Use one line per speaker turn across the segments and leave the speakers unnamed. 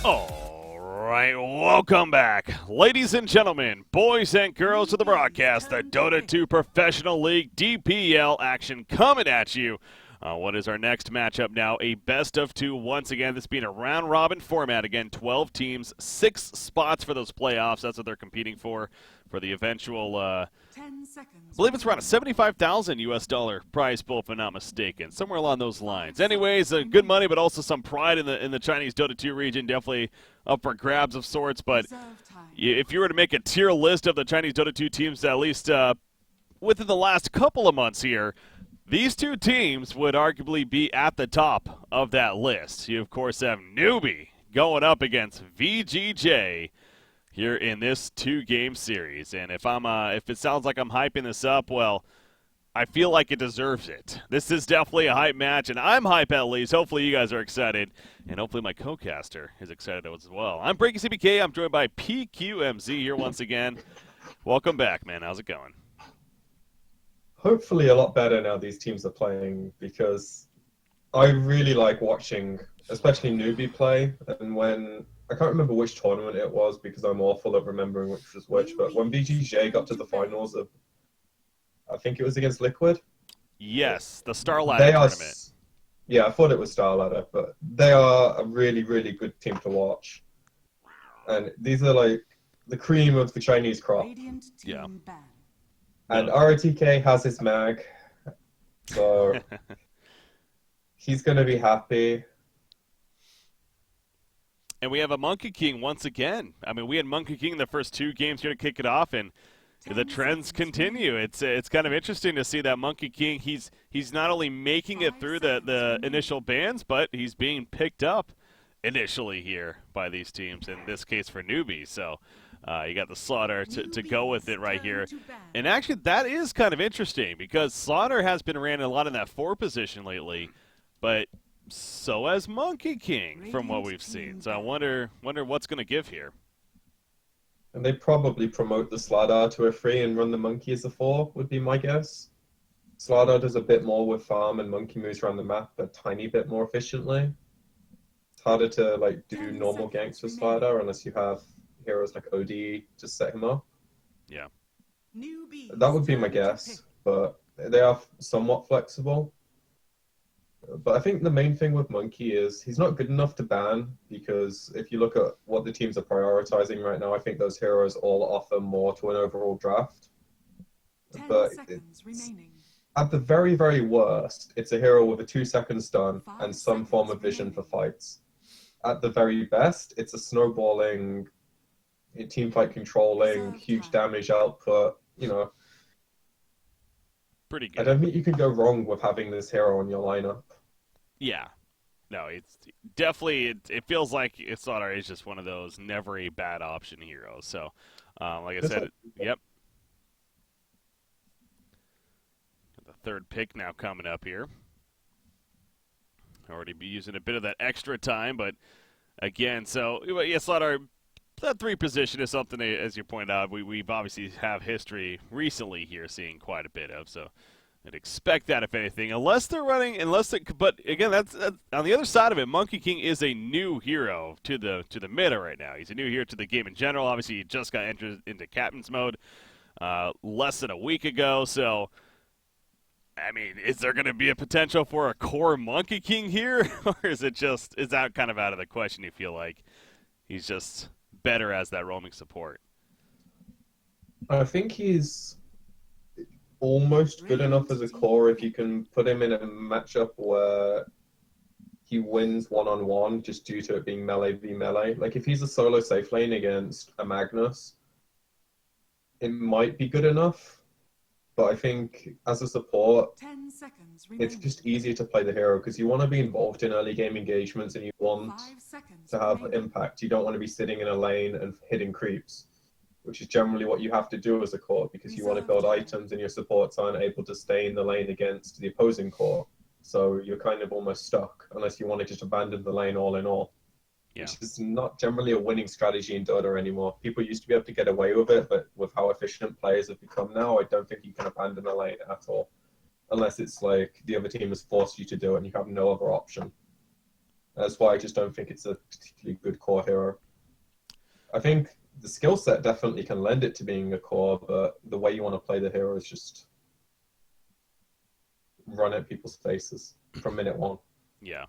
All right, welcome back, ladies and gentlemen, boys and girls of the broadcast, the Dota 2 Professional League DPL action coming at you. What is our next matchup now? A best of two once again. This being a round-robin format. Again, 12 teams, 6 spots for those playoffs. That's what they're competing for the eventual
10 seconds.
I believe it's around a $75,000 prize pool, if I'm not mistaken, somewhere along those lines. Anyways, good money, but also some pride in the Chinese Dota 2 region, definitely up for grabs of sorts. But if you were to make a tier list of the Chinese Dota 2 teams, at least within the last couple of months here, these two teams would arguably be at the top of that list. You, of course, have Newbee going up against VG.J here in this two-game series. And if it sounds like I'm hyping this up, well, I feel like it deserves it. This is definitely a hype match, and I'm hype at least. Hopefully you guys are excited, and hopefully my co-caster is excited as well. I'm Breaking CBK. I'm joined by PQMZ here once again. Welcome back, man. How's it going?
Hopefully a lot better now these teams are playing, because I really like watching, especially Newbee play. And when, I can't remember which tournament it was because I'm awful at remembering which was which, but when VG.J got to the finals of, I think it was against Liquid.
Yes, the Star Ladder tournament.
Yeah, I thought it was Star Ladder, but they are a really, really good team to watch. And these are like the cream of the Chinese crop.
Yeah.
And ROTK has his mag, so he's going to be happy.
And we have a Monkey King once again. I mean, we had Monkey King in the first two games here to kick it off, and the trends continue. It's kind of interesting to see that Monkey King, he's not only making it through the initial bans, but he's being picked up initially here by these teams, in this case for Newbee. So you got the Slaughter to go with it right here. And actually, that is kind of interesting because Slaughter has been ran a lot in that 4 position lately, but so has Monkey King from what we've seen. So I wonder what's going to give here.
And they probably promote the Sladar to a 3 and run the Monkey as a 4, would be my guess. Sladar does a bit more with farm, and Monkey moves around the map a tiny bit more efficiently. It's harder to like do normal ganks with Sladar unless you have heroes like OD to set him up.
Yeah.
That would be my guess, but they are somewhat flexible. But I think the main thing with Monkey is he's not good enough to ban, because if you look at what the teams are prioritizing right now, I think those heroes all offer more to an overall draft. But at the very, very worst, it's a hero with a 2-second stun and some form of vision for fights. At the very best, it's a snowballing, teamfight controlling, huge damage output, you know.
Pretty good.
I don't think you can go wrong with having this hero on your lineup.
Yeah. No, it's definitely, it feels like Slaughter is just one of those never a bad option heroes. So, like I said, yep. The third pick now coming up here. Already be using a bit of that extra time, but again, so, yeah, Slaughter, that 3 position is something, as you pointed out, we've obviously have history recently here seeing quite a bit of, so I'd expect that, if anything, but again, that's on the other side of it. Monkey King is a new hero to the meta right now. He's a new hero to the game in general. Obviously, he just got entered into captain's mode less than a week ago. So, I mean, is there going to be a potential for a core Monkey King here, or is that kind of out of the question? You feel like he's just better as that roaming support?
I think he's almost good enough as a core if you can put him in a matchup where he wins one-on-one just due to it being melee v melee. Like if he's a solo safe lane against a Magnus, it might be good enough. But I think as a support, it's just easier to play the hero because you want to be involved in early game engagements and you want to have impact. You don't want to be sitting in a lane and hitting creeps, which is generally what you have to do as a core because you want to build items and your supports aren't able to stay in the lane against the opposing core. So you're kind of almost stuck unless you want to just abandon the lane all in all. Yeah. Which is not generally a winning strategy in Dota anymore. People used to be able to get away with it, but with how efficient players have become now, I don't think you can abandon a lane at all. Unless it's like the other team has forced you to do it and you have no other option. That's why I just don't think it's a particularly good core hero. I think the skill set definitely can lend it to being a core, but the way you want to play the hero is just run at people's faces from minute one.
Yeah,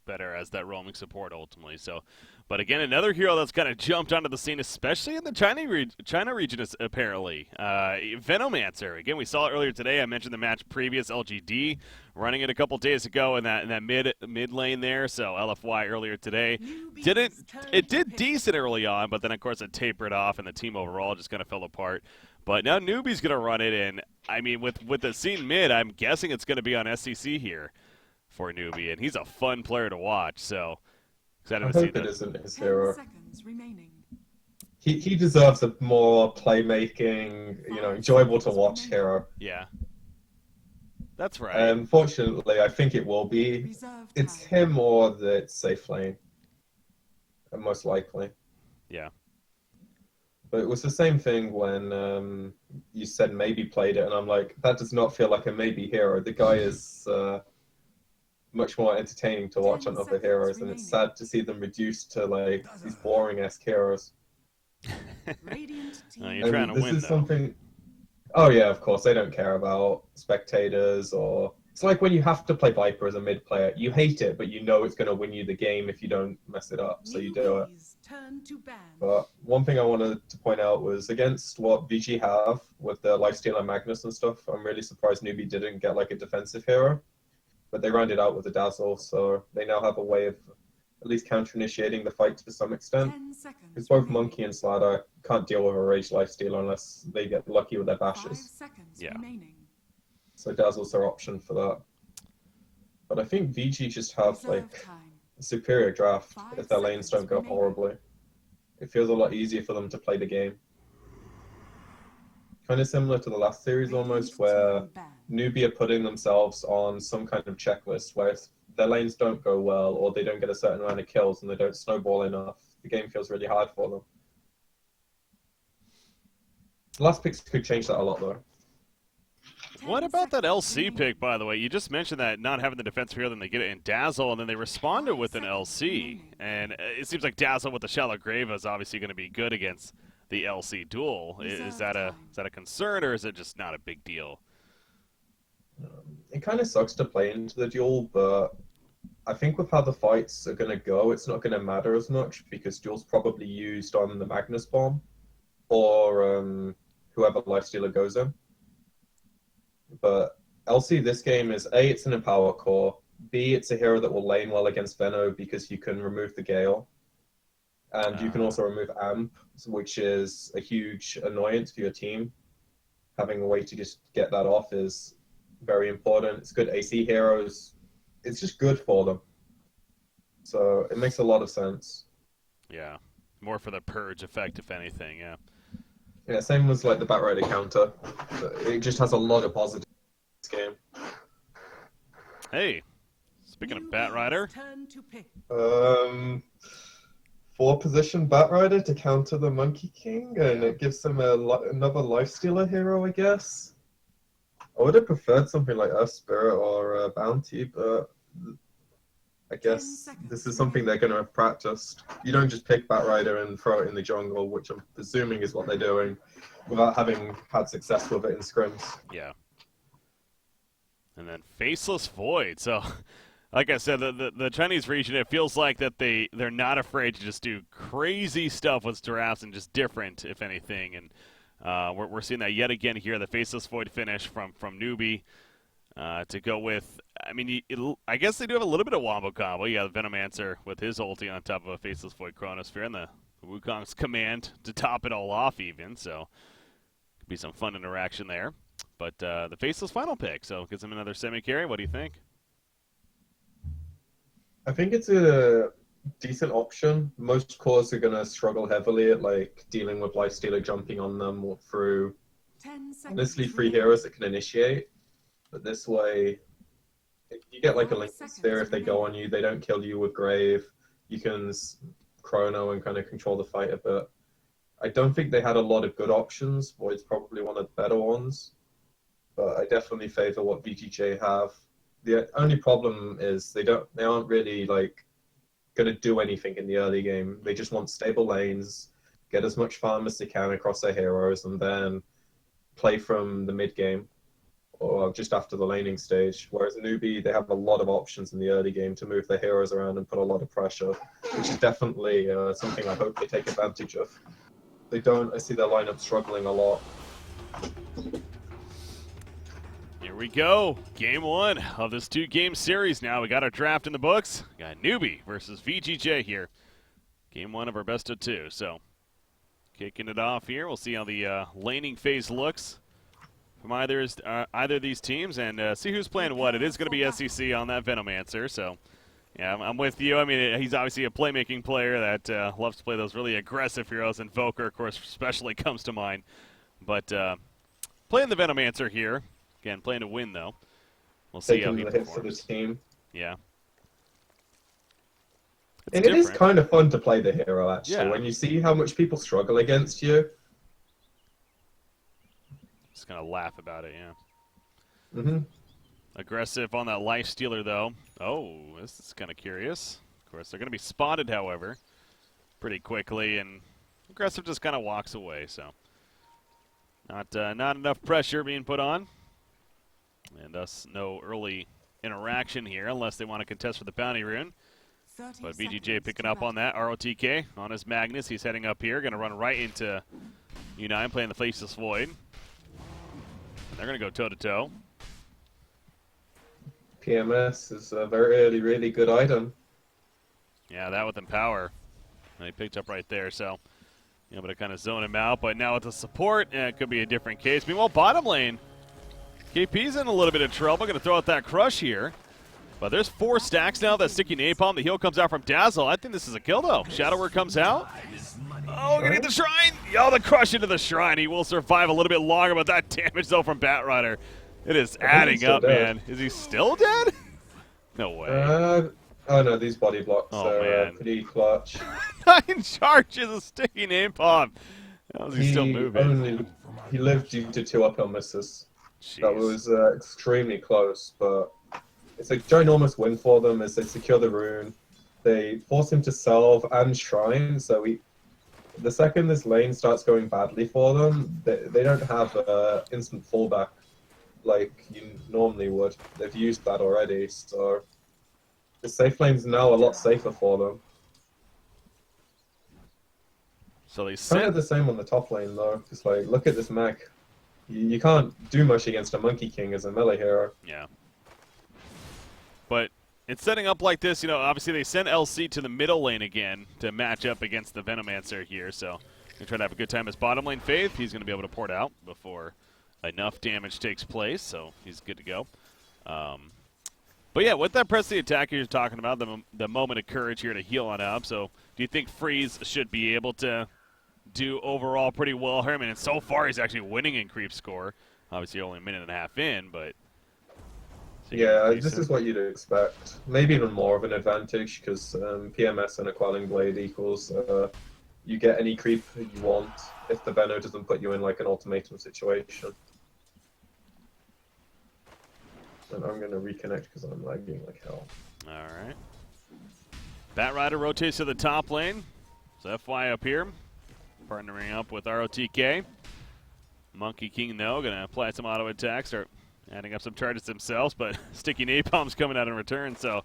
better as that roaming support ultimately. So, but again, another hero that's kind of jumped onto the scene, especially in the China region, is apparently Venomancer. Again, we saw it earlier today. I mentioned the match previous LGD running it a couple days ago in that mid lane there. So LFY earlier today did decent early on, but then of course it tapered off, and the team overall just kind of fell apart. But now Newbee's going to run it, and I mean, with the scene mid, I'm guessing it's going to be on SCC here for Newbee, and he's a fun player to watch. So excited
I
to see
hope
that.
it isn't his hero. He deserves a more playmaking, enjoyable to watch hero.
Yeah, that's right.
Unfortunately, I think it will be. It's him or it's safe lane, most likely.
Yeah.
But it was the same thing when you said maybe played it, and I'm like, that does not feel like a maybe hero. The guy is much more entertaining to watch on other heroes, and it's sad to see them reduced to like these boring-esque heroes.
You're trying to
this
win,
is
though.
something. Oh yeah, of course they don't care about spectators, or it's like when you have to play Viper as a mid player. You hate it, but you know it's going to win you the game if you don't mess it up, so you do it. But one thing I wanted to point out was against what VG have with the Lifesteal and Magnus and stuff. I'm really surprised Newbee didn't get like a defensive hero, but they rounded out with the Dazzle, so they now have a way of at least counter-initiating the fight to some extent. Because both Monkey and Sladder can't deal with a Rage Lifesteal unless they get lucky with their bashes.
Yeah.
So Dazzle's their option for that. But I think VG just have like a superior draft if their lanes don't go horribly. It feels a lot easier for them to play the game. Kind of similar to the last series almost, where Newbee are putting themselves on some kind of checklist where if their lanes don't go well or they don't get a certain amount of kills and they don't snowball enough, the game feels really hard for them. The last picks could change that a lot though.
What about that LC pick, by the way? You just mentioned that not having the defensive hero, then they get it in Dazzle, and then they responded with an LC. And it seems like Dazzle with the Shallow Grave is obviously going to be good against the LC duel. Is that a concern, or is it just not a big deal?
It kind of sucks to play into the duel, but I think with how the fights are going to go, it's not going to matter as much because duel's probably used on the Magnus Bomb or whoever Lifestealer goes in. But LC this game is A, it's an Empower core, B, it's a hero that will lane well against Veno because you can remove the Gale. And you can also remove Amp, which is a huge annoyance for your team. Having a way to just get that off is very important. It's good AC heroes. It's just good for them. So it makes a lot of sense.
Yeah. More for the purge effect, if anything, yeah.
Yeah, same as like the Batrider counter. It just has a lot of positives in this game.
Hey, speaking of Batrider.
4-position Batrider to counter the Monkey King, and it gives them another Lifestealer hero, I guess. I would have preferred something like Earth Spirit or Bounty, but I guess this is something they're going to have practiced. You don't just pick Batrider and throw it in the jungle, which I'm presuming is what they're doing, without having had success with it in scrims.
Yeah. And then Faceless Void. So, like I said, the Chinese region, it feels like that they're not afraid to just do crazy stuff with giraffes and just different, if anything. And we're seeing that yet again here, the Faceless Void finish from Newbee. To go with, I mean, I guess they do have a little bit of wombo combo. You got the Venomancer with his ulti on top of a Faceless Void Chronosphere, and the Wukong's command to top it all off even, so could be some fun interaction there. But the Faceless final pick, so gives him another semi-carry. What do you think?
I think it's a decent option. Most cores are going to struggle heavily at like dealing with Lifestealer jumping on them or through honestly 3 heroes that can initiate. But this way, if you get like a Lincoln Sphere, if they go on you, they don't kill you with Grave. You can Chrono and kind of control the fight a bit. I don't think they had a lot of good options. Void's probably one of the better ones. But I definitely favor what VG.J have. The only problem is they aren't really like going to do anything in the early game. They just want stable lanes, get as much farm as they can across their heroes, and then play from the mid game or just after the laning stage. Whereas Newbee, they have a lot of options in the early game to move their heroes around and put a lot of pressure, which is definitely something I hope they take advantage of. If they don't, I see their lineup struggling a lot.
Here we go. Game 1 of this 2-game series now. We got our draft in the books. Got Newbee versus VG.J here. Game 1 of our best of 2. So, kicking it off here. We'll see how the laning phase looks from either of these teams and see who's playing what. It is going to be SEC on that Venomancer. So, yeah, I'm with you. I mean, he's obviously a playmaking player that loves to play those really aggressive heroes. Invoker, of course, especially comes to mind. But playing the Venomancer here. Again, playing to win, though. We'll see how he
Taking the hits for the team.
Yeah.
And it is kind of fun to play the hero, actually.
Yeah.
When you see how much people struggle against you.
Just kind of laugh about it, yeah.
Mm-hmm.
Aggressive on that life stealer, though. Oh, this is kind of curious. Of course, they're going to be spotted, however, pretty quickly, and aggressive just kind of walks away, so not enough pressure being put on. And thus, no early interaction here unless they want to contest for the bounty rune. But VG.J picking up on that. ROTK on his Magnus. He's heading up here. Going to run right into U9 playing the Faceless Void. And they're going to go toe-to-toe.
PMS is a very really good item.
Yeah, that with Empower. And he picked up right there, so able to kind of zone him out. But now with the support, it could be a different case. Meanwhile, bottom lane, KP's in a little bit of trouble. Going to throw out that crush here. But there's 4 stacks now. That sticky napalm. The heal comes out from Dazzle. I think this is a kill, though. Shadow Word comes out. Oh, gonna hit the shrine. Oh, the crush into the shrine. He will survive a little bit longer, but that damage, though, from Batrider. It is adding up, man. Is he still dead? No way.
Oh, no, these body blocks are pretty clutch.
9 charges of sticky napalm. How is he still moving?
He lived due to 2 uphill misses.
Jeez.
That was extremely close, but it's a ginormous win for them as they secure the rune. They force him to salve and shrine, so the second this lane starts going badly for them, they don't have instant fallback like you normally would. They've used that already, so the safe lane's now a lot safer for them.
So they
kind of the same on the top lane, though. Just like, look at this mech. You can't do much against a Monkey King as a melee hero.
Yeah. But it's setting up like this, obviously they send LC to the middle lane again to match up against the Venomancer here, so they're trying to have a good time as bottom lane Faith. He's going to be able to port out before enough damage takes place, so he's good to go. But yeah, with that press the attack you're talking about, the moment of courage here to heal on up, so do you think Freeze should be able to do overall pretty well here? I mean, so far he's actually winning in creep score. Obviously only a minute and a half in, but...
Yeah, this is what you'd expect. Maybe even more of an advantage, because PMS and a Quelling Blade equals you get any creep you want if the Veno doesn't put you in like an ultimatum situation. And I'm going to reconnect because I'm lagging like hell.
Alright. Batrider rotates to the top lane. So FY up here, partnering up with ROTK. Monkey King, though, going to apply some auto attack, start adding up some charges themselves, but Sticky Napalm's coming out in return, so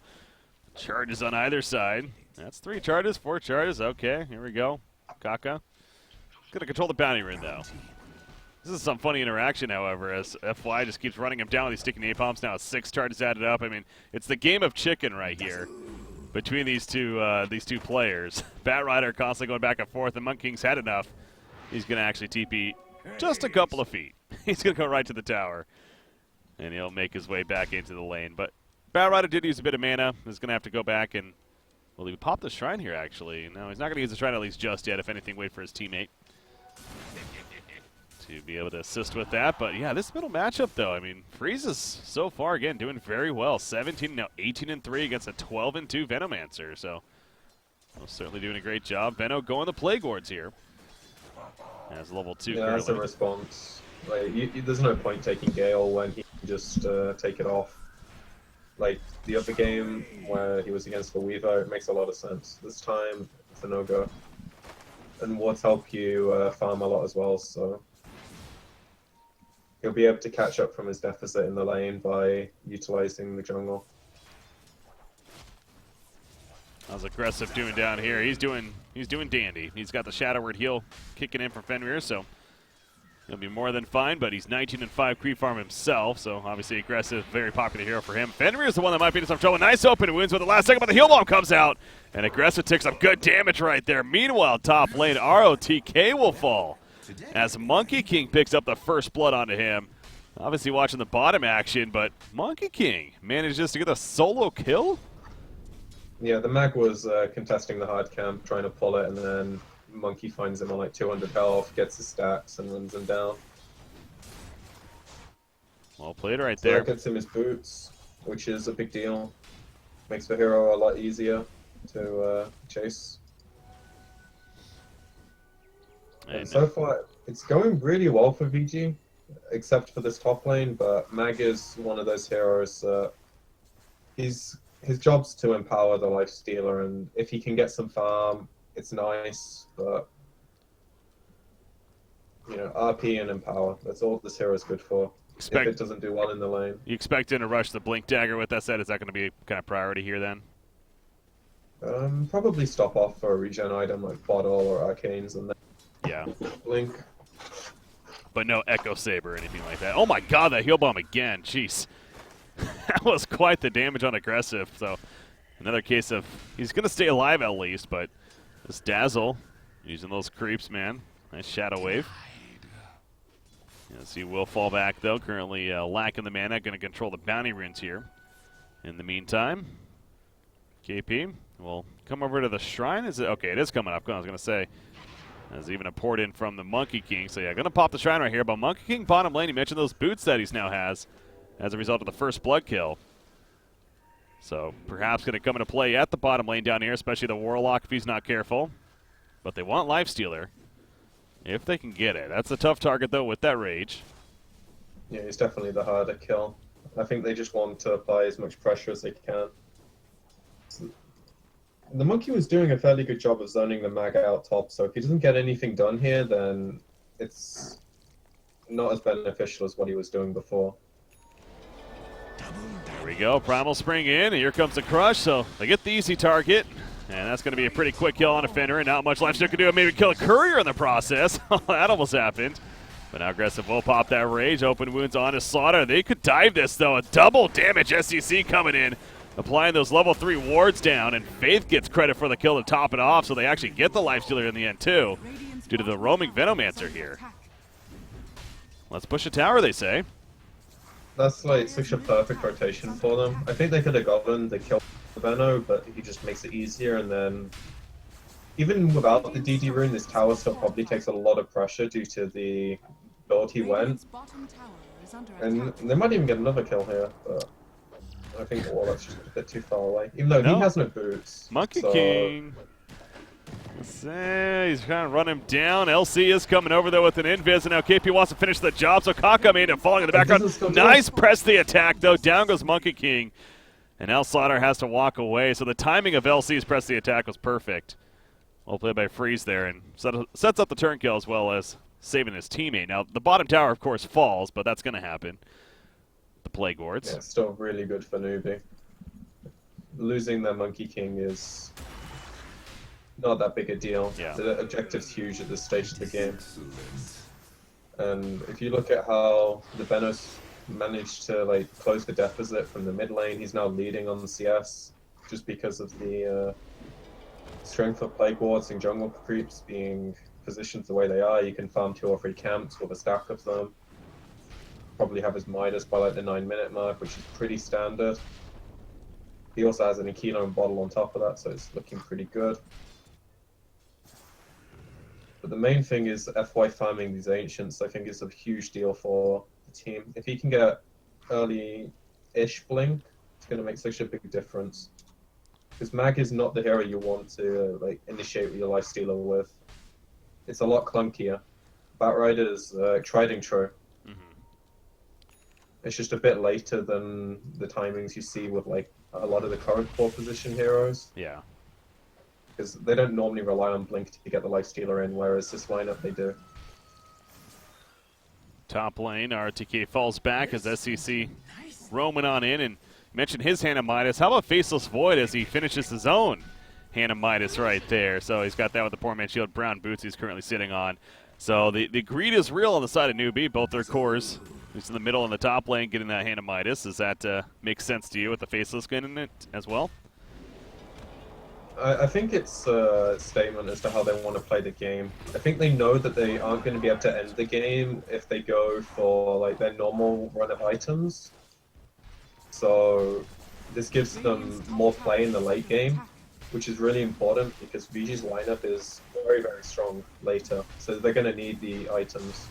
charges on either side. That's 3 charges, 4 charges. Okay, here we go. Kaka. Going to control the bounty rune, though. This is some funny interaction, however, as FY just keeps running him down with these Sticky Napalms. Now 6 charges added up. I mean, it's the game of chicken right here between these two players. Batrider constantly going back and forth, and Monkey King's had enough. He's going to actually TP just a couple of feet. He's going to go right to the tower. And he'll make his way back into the lane. But Batrider did use a bit of mana. He's going to have to go back and... Well, he popped the Shrine here, actually. No, he's not going to use the Shrine at least just yet. If anything, wait for his teammate to be able to assist with that. But, yeah, this middle matchup, though, I mean, Freeze is so far, again, doing very well. 17, now 18-3 against a 12-2 Venomancer. So, certainly doing a great job. Veno going the Plague Wards here. As level 2
Yeah, that's a response. Like, there's no point taking Gale when he can just take it off. like the other game where he was against the Weaver, it makes a lot of sense. This time, it's a no-go. And wards help you farm a lot as well, so he'll be able to catch up from his deficit in the lane by utilizing the jungle.
How's aggressive doing down here? He's doing dandy. He's got the Shadow Word heal kicking in from Fenrir, so he'll be more than fine, but he's 19-5 creep farm himself, so obviously aggressive, very popular hero for him. Fenrir is the one that might be in some trouble. Nice open wounds with the last second, but the heal bomb comes out, and aggressive takes some good damage right there. Meanwhile, top lane, ROTK will fall as Monkey King picks up the first blood onto him. Obviously watching the bottom action, but Monkey King manages to get a solo kill?
Yeah, the Mag was contesting the hard camp, trying to pull it, and then Monkey finds him on like 200 health, gets his stacks, and runs him down.
Well played right
So
there.
that gets him his boots, which is a big deal. Makes the hero a lot easier to chase. And so far, it's going really well for VG, except for this top lane, but Mag is one of those heroes that his job's to empower the lifestealer, and if he can get some farm, it's nice, but you know, RP and empower, that's all this hero's good for. If it doesn't do well in the lane.
You expect him to rush the Blink Dagger with that said? Is that going to be kind of priority here then?
Probably stop off for a regen item like Bottle or Arcanes and then
Yeah.
Blink.
But no Echo Saber or anything like that. Oh my god, that heal bomb again. Jeez. That was quite the damage on aggressive. So another case of he's going to stay alive at least, but this Dazzle using those creeps, man. Nice Shadow Wave. Yes, he will fall back though. Currently lacking the mana. Going to control the bounty runes here. In the meantime, KP will come over to the shrine. Is it okay? It is coming up. I was going to say. There's even a port in from the Monkey King. So yeah, going to pop the shrine right here. But Monkey King bottom lane, you mentioned those boots that he's now has as a result of the first blood kill. So perhaps going to come into play at the bottom lane down here, especially the Warlock if he's not careful. But they want Lifestealer if they can get it. That's a tough target though with that Rage.
Yeah, he's definitely the harder kill. I think they just want to apply as much pressure as they can. The Monkey was doing a fairly good job of zoning the Mag out top, so if he doesn't get anything done here, then it's not as beneficial as what he was doing before.
There we go. Primal Spring in, and here comes the Crush, so they get the easy target. And that's going to be a pretty quick kill on a Fenrir, and not much Lifestealer can do. Maybe kill a Courier in the process. That almost happened. But now aggressive will pop that Rage. Open wounds on his Slaughter. They could dive this, though. A double damage SCC coming in. Applying those level 3 wards down, and Faith gets credit for the kill to top it off, so they actually get the Lifestealer in the end, too, due to the roaming Venomancer here. Let's push a tower, they say.
That's like such a perfect rotation for them. I think they could have gotten the kill Veno, but he just makes it easier, and then even without the DD rune, this tower still probably takes a lot of pressure due to the build he went. And they might even get another kill here, but I think Warlock's just a bit too far away. Even though he has no boots.
Monkey King. He's trying to run him down. LC is coming over there with an invis, and now KP wants to finish the job, so Kaka made him falling in the background. Nice press the attack, though. Down goes Monkey King. And now Slaughter has to walk away, so the timing of LC's press the attack was perfect. Well played by Freeze there, and sets up the turn kill as well as saving his teammate. Now, the bottom tower, of course, falls, but that's going to happen. The Plague Wards.
Yeah, still really good for Newbee. Losing their Monkey King is not that big a deal.
Yeah.
The objective's huge at this stage of the game. And if you look at how the Venos managed to like close the deficit from the mid lane, he's now leading on the CS just because of the strength of Plague Wards and jungle creeps being positioned the way they are. You can farm 2 or 3 camps with a stack of them. Probably have his Midas by like the 9-minute mark, which is pretty standard. He also has an Aquilo and Bottle on top of that, so it's looking pretty good. But the main thing is FY farming these Ancients, I think, is a huge deal for the team. If he can get early-ish Blink, it's going to make such a big difference. Because Mag is not the hero you want to like initiate your Lifestealer with. It's a lot clunkier. Batrider is tried and true. It's just a bit later than the timings you see with like a lot of the current 4-position heroes.
Yeah.
Because they don't normally rely on Blink to get the Lifestealer in, whereas this lineup they do.
Top lane, RTK falls back as SCC roaming on in, and mentioned his Hand of Midas. How about Faceless Void as he finishes his own Hand of Midas right there? So he's got that with the poor man shield, brown boots he's currently sitting on. So the greed is real on the side of Newbee. Both their cores, who's in the middle and the top lane, getting that Hand of Midas. Does that make sense to you with the Faceless skin in it as well?
I think it's a statement as to how they want to play the game. I think they know that they aren't going to be able to end the game if they go for like their normal run of items. So this gives them more play in the late game, which is really important because VG's lineup is very, very strong later. So they're going to need the items.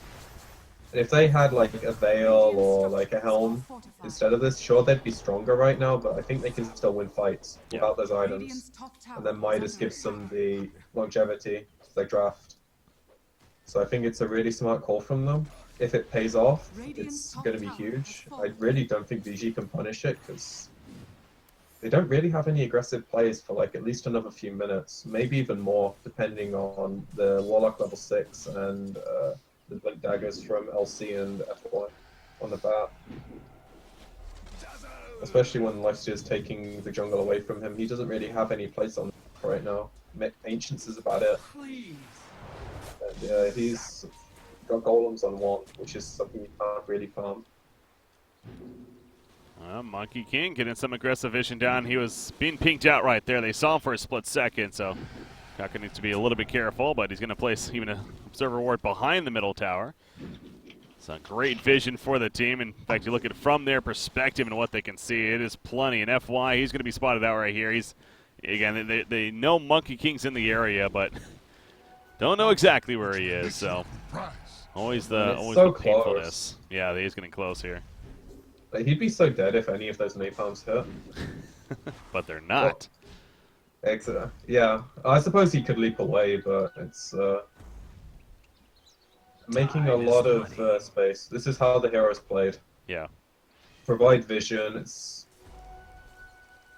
And if they had like a Veil or like a Helm instead of this, sure, they'd be stronger right now, but I think they can still win fights without those items. And then Midas gives them the longevity to their draft. So I think it's a really smart call from them. If it pays off, it's going to be huge. I really don't think VG can punish it because they don't really have any aggressive plays for like at least another few minutes, maybe even more, depending on the Warlock level 6 and the Blink Daggers from LC and F1 on the bat. Especially when Lifesteal's taking the jungle away from him. He doesn't really have any place on right now. Ancients is about it. And he's got golems on 1, which is something you can't really farm.
Monkey King getting some aggressive vision down. He was being pinked out right there. They saw him for a split second, so Kaka needs to be a little bit careful, but he's going to place even an Observer Ward behind the middle tower. It's a great vision for the team. In fact, you look at it from their perspective and what they can see, it is plenty. And FY, he's going to be spotted out right here. He's, again, they know Monkey King's in the area, but don't know exactly where he is, so always the painfulness. Yeah, he's getting close here.
Like, he'd be so dead if any of those napalms hit.
But they're not.
Well, yeah, I suppose he could leap away, but it's making a lot of space. This is how the heroes played.
Yeah.
Provide vision. It's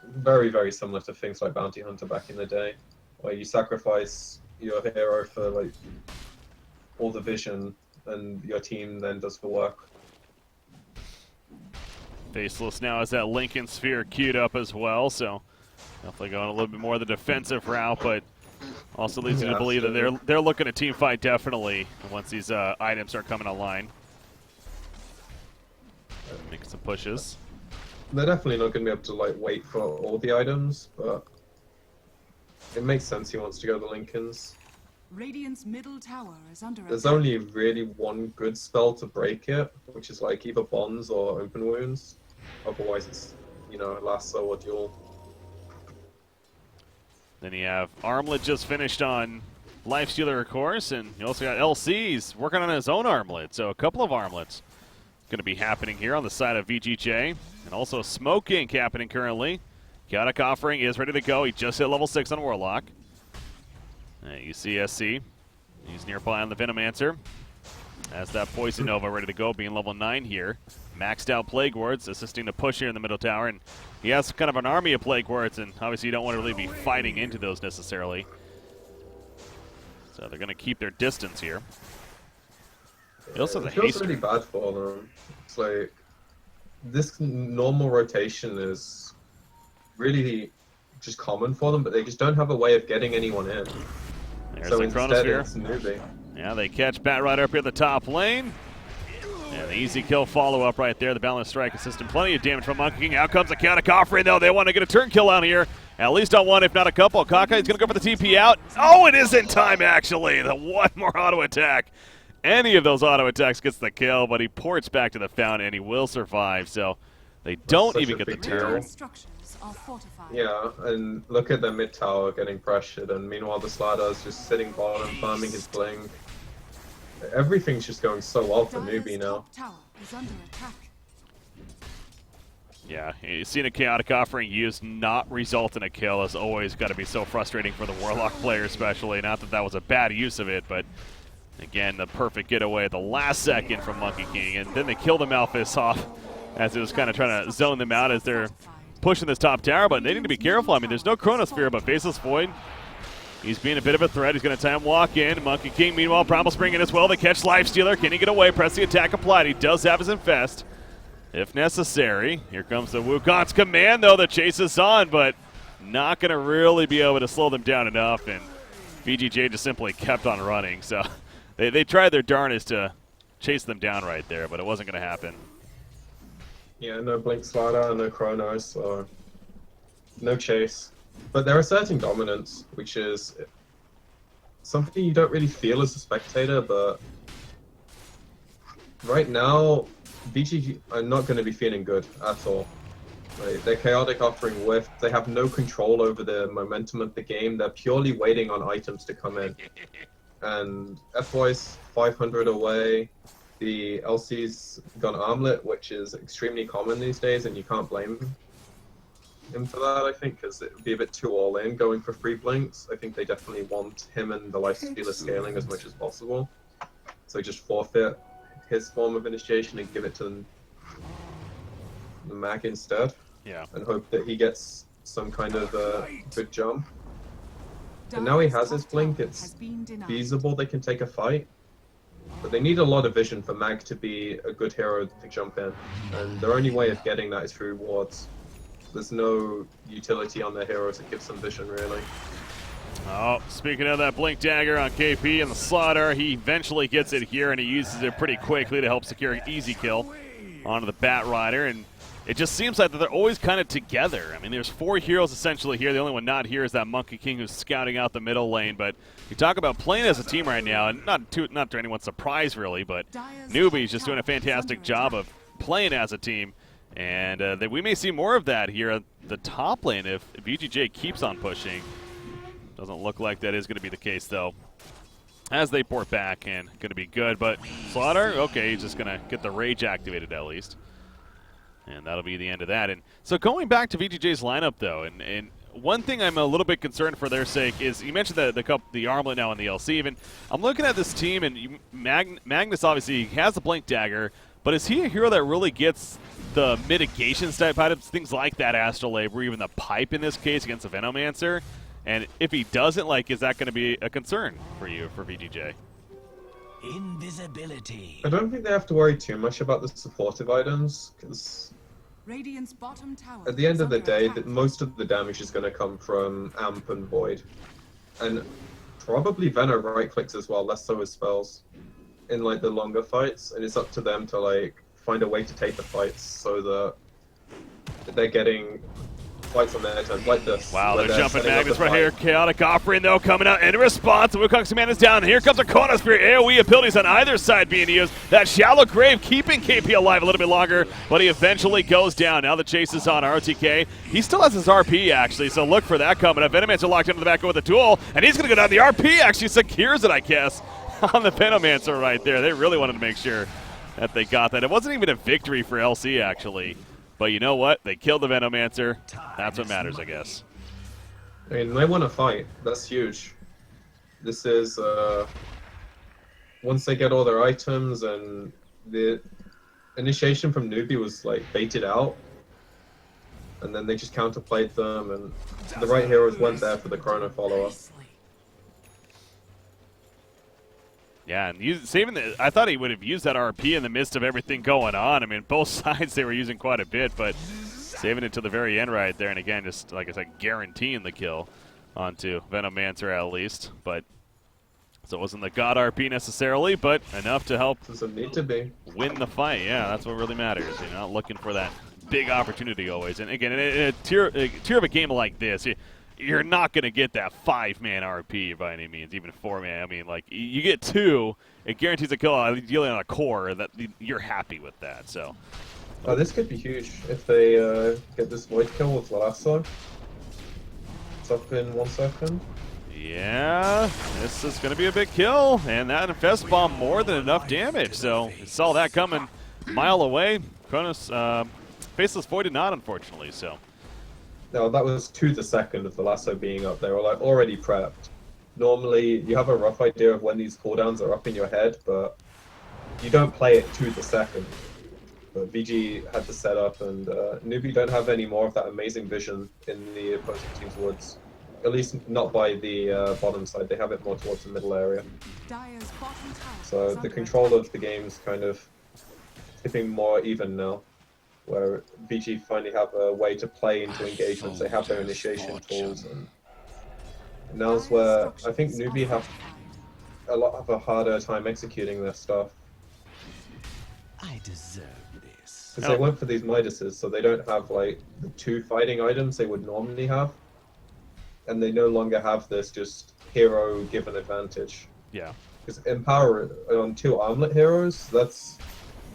very, very similar to things like Bounty Hunter back in the day, where you sacrifice your hero for like all the vision, and your team then does the work.
Faceless now has that Lincoln Sphere queued up as well, so definitely going a little bit more the defensive route, but also leads you to believe that they're looking to team fight definitely once these items start coming online. Making some pushes.
They're definitely not going to be able to like wait for all the items, but it makes sense he wants to go to Lincoln's.
Radiant's middle tower is under
There's only really one good spell to break it, which is like either bonds or open wounds. Otherwise it's, you know, lasso or duel.
Then you have Armlet just finished on Lifestealer, of course, and you also got LC's working on his own Armlet. So a couple of Armlets going to be happening here on the side of VG.J. And also Smoke Ink happening currently. Chaotic Offering is ready to go. He just hit level 6 on Warlock. You see SC. He's nearby on the Venomancer. Has that Poison Nova ready to go, being level 9 here. Maxed out Plague Wards, assisting to push here in the middle tower. And he has kind of an army of Plague Wards, and obviously you don't want to really be fighting into those necessarily. So they're going to keep their distance here. He also has a
feels
haste.
really bad for them. It's like, this normal rotation is really just common for them, but they just don't have a way of getting anyone in.
There's
So
the
instead
Chronosphere.
it's Newbee.
Yeah, they catch Bat Rider up here at the top lane. And the easy kill follow-up right there. The Balanced Strike assisting plenty of damage from Monkey King. Out comes the Chaotic Offering, though. They want to get a turn kill out here. At least on one, if not a couple. Kaka is going to go for the TP out. Oh, it is in time, actually. The one more auto attack. Any of those auto attacks gets the kill, but he ports back to the fountain, and he will survive. So they don't even get the turn.
Yeah, and look at the mid tower getting pressured, and meanwhile the Slider's just sitting bottom, farming his blink. Everything's just going so well for Newbee now.
Yeah, seeing a Chaotic Offering used not result in a kill has always got to be so frustrating for the Warlock player especially. Not that that was a bad use of it, but again, the perfect getaway at the last second from Monkey King, and then they kill the Malphus off as it was kind of trying to zone them out as they're pushing this top tower, but they need to be careful. I mean, there's no Chronosphere, but Faceless Void, he's being a bit of a threat. He's going to time walk in. Monkey King, meanwhile, Primal Spring in as well. They catch Lifestealer. Can he get away? Press the attack applied. He does have his Infest, if necessary. Here comes the Wukong's command, though. The chase is on, but not going to really be able to slow them down enough, and VG.J just simply kept on running. So they tried their darnest to chase them down right there, but it wasn't going to happen.
Yeah, no Blink Slider, no Chronos, so no chase. But they're asserting dominance, which is something you don't really feel as a spectator, but right now, VG are not going to be feeling good at all. Like, they're chaotic offering Whiff. They have no control over the momentum of the game. They're purely waiting on items to come in. And F-Voice 500 away. The LC's gone armlet, which is extremely common these days, and you can't blame him for that, I think, because it would be a bit too all-in going for free blinks. I think they definitely want him and the Lifestealer scaling as much as possible. So just forfeit his form of initiation and give it to the Mag instead.
Yeah.
And hope that he gets some kind of good jump. And now he has his blink, it's feasible they can take a fight. But they need a lot of vision for Mag to be a good hero to jump in. And their only way of getting that is through wards. There's no utility on their heroes that gives them vision, really.
Oh, speaking of that Blink Dagger on KP and the Slaughter, he eventually gets it here, and he uses it pretty quickly to help secure an easy kill onto the Bat Rider. And it just seems like that they're always kind of together. I mean, there's 4 heroes essentially here. The only one not here is that Monkey King who's scouting out the middle lane. But you talk about playing as a team right now, and not to anyone's surprise really, but Newbee's just doing a fantastic job of playing as a team. And that we may see more of that here at the top lane if VG.J keeps on pushing. Doesn't look like that is going to be the case, though, as they port back, and going to be good. But Slaughter, okay, he's just going to get the Rage activated at least. And that'll be the end of that. And so going back to VG.J's lineup, though, and one thing I'm a little bit concerned for their sake is, you mentioned the armlet now in the LC even. I'm looking at this team, and Magnus obviously has the Blink Dagger, but is he a hero that really gets the mitigations type items, things like that Astral Lab, or even the Pipe in this case against the Venomancer? And if he doesn't, like, is that going to be a concern for you, for VG.J?
Invisibility.
I don't think they have to worry too much about the supportive items, because
Radiant's bottom tower
at the end of the day,
attack.
most of the damage is going to come from Amp and Void. And probably Venom right-clicks as well, less so as spells, in like the longer fights. And it's up to them to like find a way to take the fights so that they're getting fights on their turn, like this.
Wow, they're jumping Magnus right here. Chaotic offering, though, coming out in response. The Wukong's command is down. And here comes a Chronosphere. AoE abilities on either side being used. That Shallow Grave keeping KP alive a little bit longer, but he eventually goes down. Now the chase is on RTK. He still has his RP, actually, so look for that coming up. Venomancer locked into the back with a duel, and he's going to go down. The RP actually secures it, I guess, on the Venomancer right there. They really wanted to make sure that they got that. It wasn't even a victory for LC, actually. But you know what? They killed the Venomancer. That's what matters, I guess.
I mean, they want to fight. That's huge. This is, once they get all their items, and the initiation from Newbee was, like, baited out. And then they just counterplayed them, and the right heroes went there for the Chrono follow-up.
Yeah, and saving I thought he would have used that RP in the midst of everything going on. I mean, both sides they were using quite a bit, but saving it to the very end right there. And again, just like I said, guaranteeing the kill onto Venomancer at least. But so it wasn't the God RP necessarily, but enough to help
Doesn't need to be.
win the fight. Yeah, that's what really matters. You're not looking for that big opportunity always. And again, in a tier of a game like this, you're not going to get that 5-man RP by any means, even 4-man. I mean, like, you get 2, it guarantees a kill ideally on a core, that you're happy with that, so.
Oh, this could be huge if they get this Void kill with Lasso. It's up in 1 second.
Yeah, this is going to be a big kill, and that Infest Bomb more than enough damage, so you saw that coming a mile away. Kronos, Faceless Void did not, unfortunately, so.
No, that was to the second of the lasso being up. They were like already prepped. Normally, you have a rough idea of when these cooldowns are up in your head, but you don't play it to the second. But VG had to set up, and Newbee don't have any more of that amazing vision in the opposing team's woods. At least not by the bottom side. They have it more towards the middle area.
Dire's bottom tower
So
is
the
under
control of the game's kind of tipping more even now, where VG finally have a way to play into engagements. They have their initiation tools, and now's where I think Newbee have a lot of a harder time executing their stuff.
I deserve this.
Because they went for these Midases, so they don't have like the 2 fighting items they would normally have. And they no longer have this just hero given advantage.
Yeah.
Because Empower on 2 armlet heroes, that's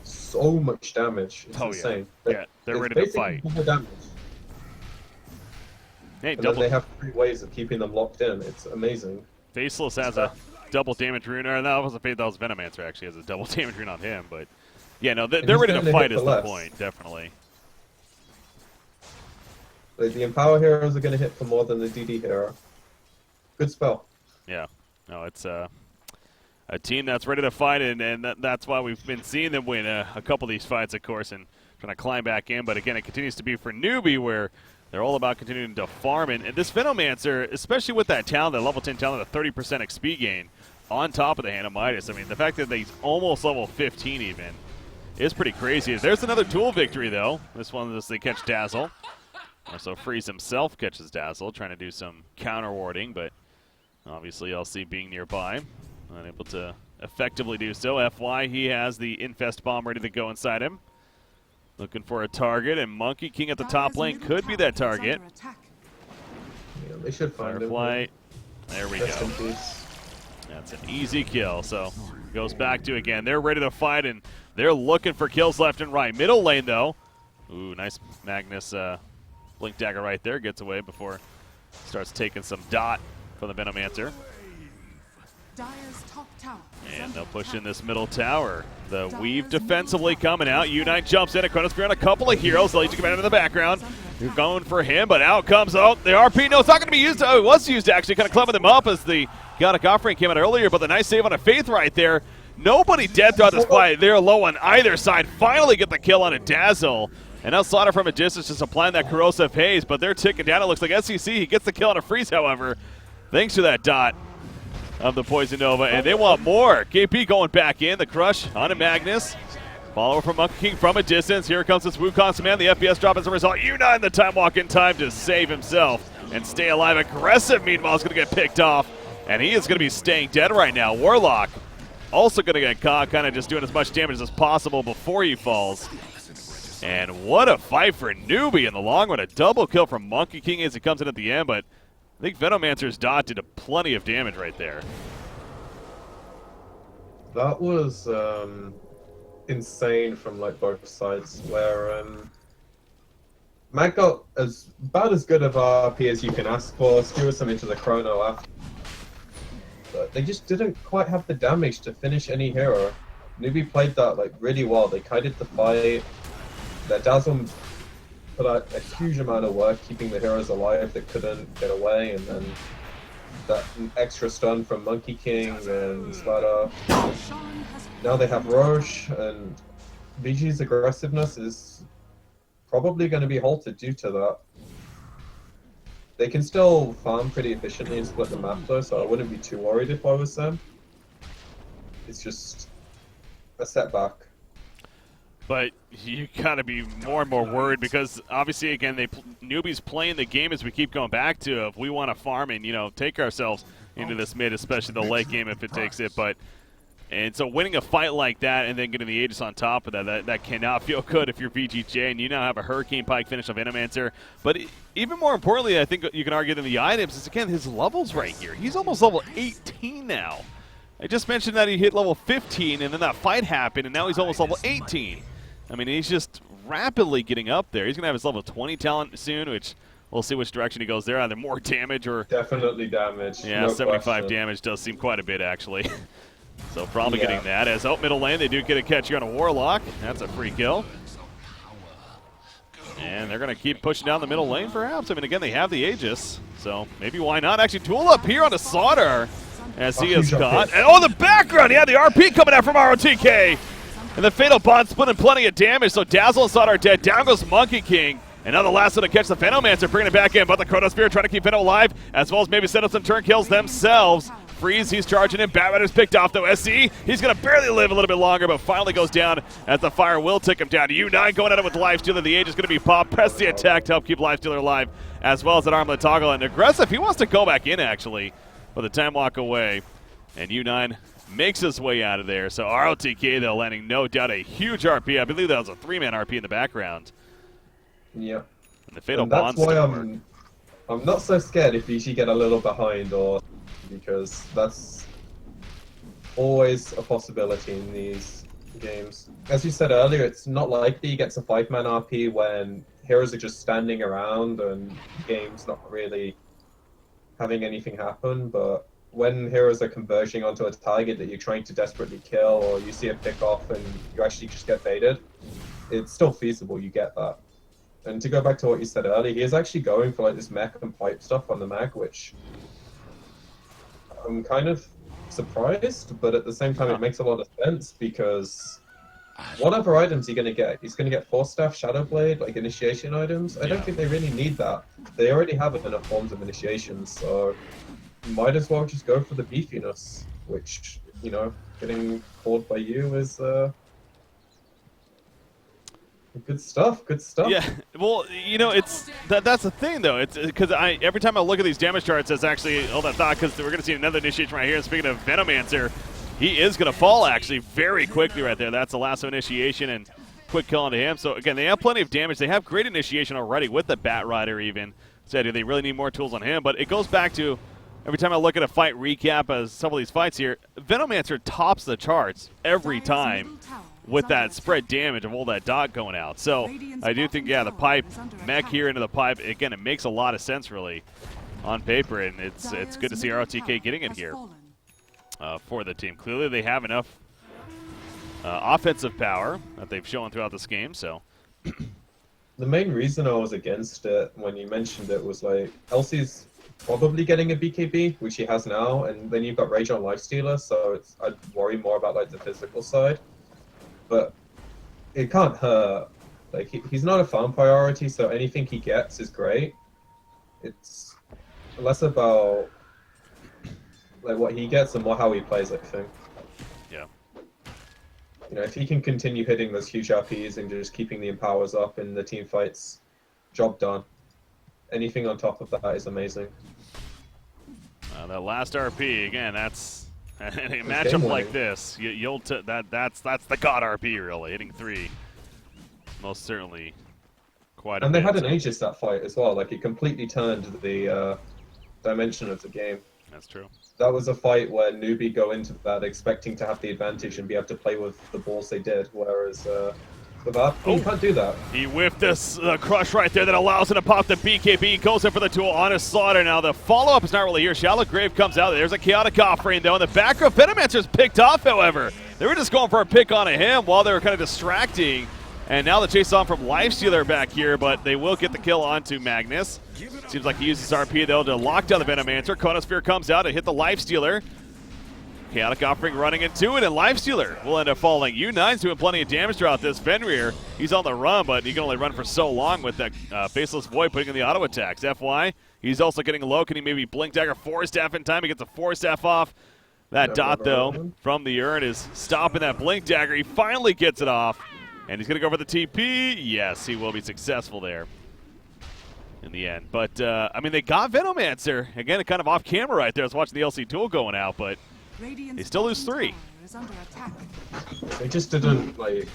so much damage. It's insane.
Yeah, they're ready to fight.
Double damage.
Hey,
And then they have 3 ways of keeping them locked in. It's amazing.
Faceless has a double damage rune, or that wasn't Faith, that was Venomancer actually has a double damage rune on him, but yeah, no, they're ready to fight is the point, definitely.
Like, the Empower heroes are going to hit for more than the DD hero. Good spell.
Yeah, no, it's a team that's ready to fight, and that's why we've been seeing them win a couple of these fights, of course, and trying to climb back in, but again, it continues to be for Newbee, where they're all about continuing to farm, and this Venomancer, especially with that talent, that level 10 talent, a 30% XP gain on top of the Hand of Midas. I mean, the fact that he's almost level 15 even is pretty crazy. There's another duel victory, though. This one, they catch Dazzle. So Freeze himself catches Dazzle, trying to do some counter warding, but obviously LC being nearby, unable to effectively do so. FY, he has the Infest Bomb ready to go inside him. Looking for a target, and Monkey King at the top lane could be that target.
Yeah, they should find
Firefly,
him.
there we
Rest
go.
in peace.
That's an easy kill, so goes back to again. They're ready to fight, and they're looking for kills left and right. Middle lane, though. Ooh, nice Magnus Blink Dagger right there. Gets away before starts taking some dot from the Venomancer.
Dire's top tower is
And
under
they'll push
attack.
in this middle tower. The Weave defensively coming out. U9 jumps in. Chronosphere on a couple of heroes. The Legion Commander in the background. You're going for him, but out comes, the RP. No, it's not going to be used. Oh, it was used, actually. Kind of clubbing them up as the Goddic Offering came out earlier, but the nice save on a Faith right there. Nobody dead throughout this fight. They're low on either side. Finally get the kill on a Dazzle. And now Slaughter from a distance just applying that corrosive haze, but they're ticking down. It looks like SEC. He gets the kill on a Freeze, however, thanks to that dot of the Poison Nova, and they want more. KP going back in. The crush on a Magnus. Follower from Monkey King from a distance. Here comes this Wukong man. The FPS drop as a result. U9 the time walk in time to save himself and stay alive. Aggressive, meanwhile, is going to get picked off, and he is going to be staying dead right now. Warlock also going to get caught, kind of just doing as much damage as possible before he falls. And what a fight for Newbee in the long run. A double kill from Monkey King as he comes in at the end, but I think Venomancer's dot did plenty of damage right there.
That was insane from like both sides, where Matt got about as good of RP as you can ask for, skewer some into the chrono after. But they just didn't quite have the damage to finish any hero. Newbee played that like really well. They kited the fight. Their Dazzle put out a huge amount of work keeping the heroes alive that couldn't get away, and then that extra stun from Monkey King and Slaughter. Now they have Roche, and VG's aggressiveness is probably going to be halted due to that. They can still farm pretty efficiently and split the map though, so I wouldn't be too worried if I was them. It's just a setback.
But you gotta be more and more worried because obviously, again, Newbee's playing the game as we keep going back to. If we want to farm and take ourselves into this mid, especially the late game if it takes it. And so winning a fight like that and then getting the Aegis on top of that cannot feel good if you're VG.J, and you now have a Hurricane Pike finish of Venomancer. But even more importantly, I think you can argue than the items is, again, his levels right here. He's almost level 18 now. I just mentioned that he hit level 15 and then that fight happened, and now he's almost level 18. I mean, he's just rapidly getting up there. He's going to have his level 20 talent soon, which we'll see which direction he goes there. Either more damage or...
Definitely damage.
Yeah,
no
75
question.
damage does seem quite a bit, actually. So probably getting that. As out middle lane, they do get a catch here on a Warlock. That's a free kill. And they're going to keep pushing down the middle lane, perhaps. I mean, again, they have the Aegis, so maybe why not? Actually, tool up here on a Slaughter as he is caught. And the background! Yeah, the RP coming out from ROTK. And the Fatal Bond splitting plenty of damage, so Dazzle and Sod are dead. Down goes Monkey King. And now the last one to catch the Venomancer, bringing it back in. But the Chronosphere trying to keep Venom alive, as well as maybe set up some turn kills themselves. Freeze, he's charging in. Batrider's picked off, though. SC, he's going to barely live a little bit longer, but finally goes down as the fire will take him down. U9 going at it with Lifestealer. The age is going to be popped. Press the attack to help keep Lifestealer alive, as well as an armlet toggle. And aggressive, he wants to go back in, actually, but the time lock away. And U9 makes his way out of there. So ROTK, though, landing no doubt a huge RP. I believe that was a 3-man RP in the background.
Yeah.
And the Fatal
And that's
Bond
why
still
I'm not so scared if you get a little behind, or because that's always a possibility in these games. As you said earlier, it's not likely he gets a 5-man RP when heroes are just standing around and the game's not really having anything happen, but when heroes are converging onto a target that you're trying to desperately kill, or you see a pick off and you actually just get baited, it's still feasible, you get that. And to go back to what you said earlier, he is actually going for like this mech and pipe stuff on the mag, which I'm kind of surprised, but at the same time it makes a lot of sense, because whatever items you're going to get, he's going to get Force Staff, Shadow Blade, like initiation items. I don't think they really need that. They already have enough forms of initiations, so might as well just go for the beefiness, which, you know, getting called by you is good stuff. Good stuff.
Yeah, well, you know, it's that's the thing, though. It's because every time I look at these damage charts, that's actually hold that thought, because we're going to see another initiation right here. And speaking of Venomancer, he is going to fall actually very quickly right there. That's the last initiation and quick kill onto him. So again, they have plenty of damage. They have great initiation already with the Batrider even. So do they really need more tools on him? But it goes back to every time I look at a fight recap as some of these fights here, Venomancer tops the charts every time with that spread damage of all that dot going out. So I do think, yeah, the pipe, mech here into the pipe, again, it makes a lot of sense really on paper, and it's good to see ROTK getting it here for the team. Clearly they have enough offensive power that they've shown throughout this game, so.
The main reason I was against it when you mentioned it was like, Elsie's probably getting a BKB, which he has now, and then you've got Rage on Lifestealer, so I'd worry more about like the physical side. But it can't hurt. Like he's not a farm priority, so anything he gets is great. It's less about like what he gets and more how he plays, I think.
Yeah.
You know, if he can continue hitting those huge RPs and just keeping the empowers up in the team fights, job done. Anything on top of that is amazing.
That last RP again, that's. In a matchup like this, that's the god RP really, hitting 3. Most certainly quite a
And they
bit.
had an Aegis that fight as well, like it completely turned the dimension of the game.
That's true.
That was a fight where Newbee go into that expecting to have the advantage and be able to play with the balls they did, whereas with that, you can't do that.
He whiffed this crush right there that allows him to pop the BKB. Goes in for the duel on his Slaughter. Now the follow-up is not really here. Shallow Grave comes out. There's a Chaotic Offering, though. In the back row, Venomancer's picked off, however. They were just going for a pick on him while they were kind of distracting. And now the chase on from Lifestealer back here, but they will get the kill onto Magnus. Seems like he uses RP, though, to lock down the Venomancer. Chronosphere comes out to hit the Lifestealer. Chaotic Offering running into it, and Lifestealer will end up falling. U9's doing plenty of damage throughout this. Fenrir, he's on the run, but he can only run for so long with that Faceless Void putting in the auto attacks. FY, he's also getting low. Can he maybe Blink Dagger Force Staff in time? He gets a Force Staff off. That dot, though, from the urn is stopping that Blink Dagger. He finally gets it off, and he's going to go for the TP. Yes, he will be successful there in the end. But, I mean, they got Venomancer. Again, kind of off camera right there. I was watching the LC duel going out, but they still lose 3.
They just didn't like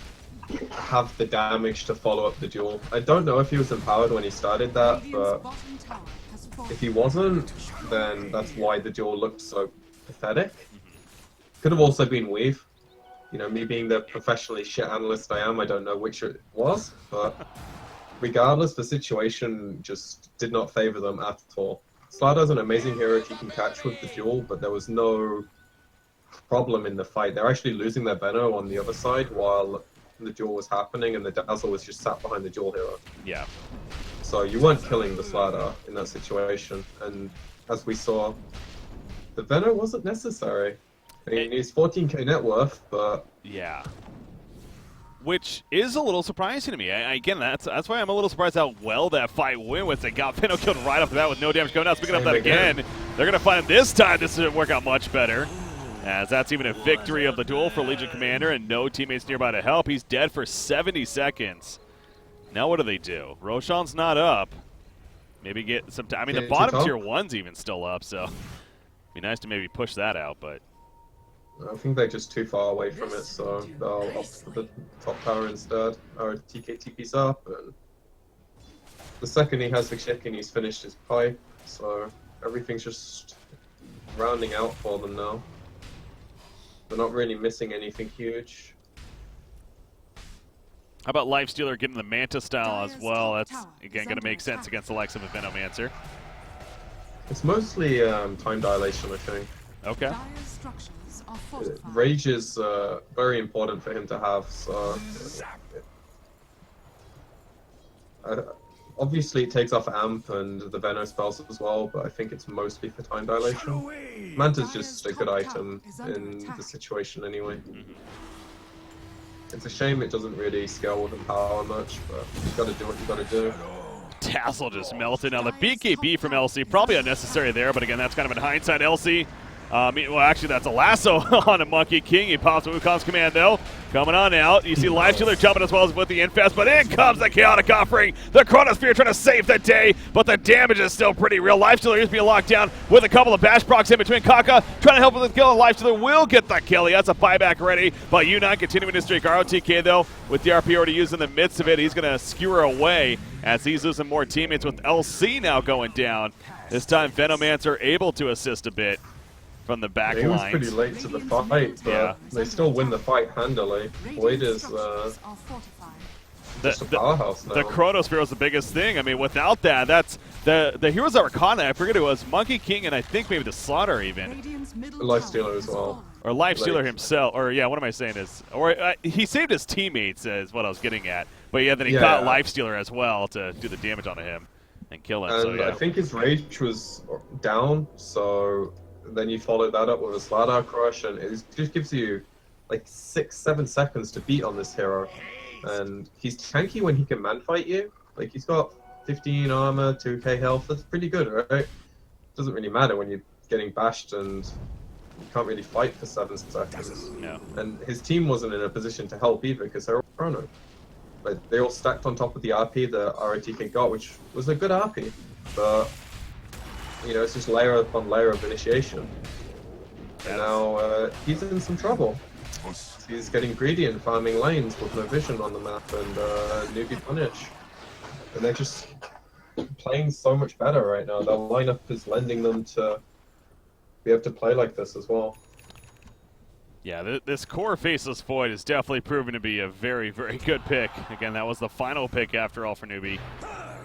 have the damage to follow up the duel. I don't know if he was empowered when he started that, but if he wasn't, then that's why the duel looked so pathetic. Could have also been Weave. You know, me being the professionally shit analyst I am, I don't know which it was, but regardless, the situation just did not favor them at all. Slardar's an amazing hero if you can catch with the duel, but there was no problem in the fight. They're actually losing their Veno on the other side while the duel was happening, and the Dazzle was just sat behind the duel hero.
Yeah.
So you weren't killing the Slardar in that situation, and as we saw, the Veno wasn't necessary. I mean, he's 14k net worth, but
yeah, which is a little surprising to me. Again, that's why I'm a little surprised how well that fight went with. They got Finno killed right off the bat with no damage coming out. Speaking of that again, they're going to find him this time. This is work out much better, as that's even a victory of the duel for Legion Commander and no teammates nearby to help. He's dead for 70 seconds. Now what do they do? Roshan's not up. Maybe get some time. I mean, the bottom tier 1's even still up, so it'd be nice to maybe push that out, but
I think they're just too far away from it, so they'll opt for the top tower instead. Or TP's up, and the second he has the chicken, he's finished his pipe, so everything's just rounding out for them now. They're not really missing anything huge.
How about Lifestealer getting the Manta style as well? That's, again, going to make sense against the likes of a Venomancer.
It's mostly time dilation, I think.
Okay.
Rage is very important for him to have, so obviously it takes off Amp and the Veno spells as well, but I think it's mostly for time dilation. Manta's just a good item in the situation anyway. It's a shame it doesn't really scale with Empower much, but you gotta do what you gotta do.
Tassel just melted. Now the BKB from LC, probably unnecessary there, but again, that's kind of in hindsight. LC, well, actually, that's a lasso on a Monkey King. He pops Wukong's Commando. Coming on out. You see Lifestealer jumping as well as with the Infest, but in comes the Chaotic Offering. The Chronosphere trying to save the day, but the damage is still pretty real. Lifestealer is being locked down with a couple of bash procs in between. Kaka trying to help with the kill, and Lifestealer will get the kill. He has a buyback ready, but U9 continuing his streak. ROTK, though, with DRP already used in the midst of it, he's going to skewer away as he's losing more teammates with LC now going down. This time, Venomancer able to assist a bit from the back lines.
He was pretty late to the fight, but they still win the fight handily. Void is just a powerhouse now.
The Chronosphere was the biggest thing. I mean, without that, that's the heroes that were caught. I forget who it was. Monkey King and I think maybe the Slaughter even.
Lifestealer as well.
Or Lifestealer himself. Or yeah, what am I saying is? Or he saved his teammates is what I was getting at. But yeah, then he caught Lifestealer as well to do the damage onto him and kill him.
And
so yeah.
I think his rage was down, so then you follow that up with a Slardar Crush, and it just gives you like 6-7 seconds to beat on this hero. And he's tanky when he can man-fight you. Like, he's got 15 armor, 2k health, that's pretty good, right? Doesn't really matter when you're getting bashed and you can't really fight for 7 seconds.
No.
And his team wasn't in a position to help either, because they're all chrono. Like, they all stacked on top of the RP that ROTK got, which was a good RP. But you know, it's just layer upon layer of initiation. And now he's in some trouble. He's getting greedy and farming lanes with no vision on the map, and Newbee punish. And they're just playing so much better right now. Their lineup is lending them to be able to play like this as well.
Yeah, this core Faceless Void is definitely proven to be a very, very good pick. Again, that was the final pick after all for Newbee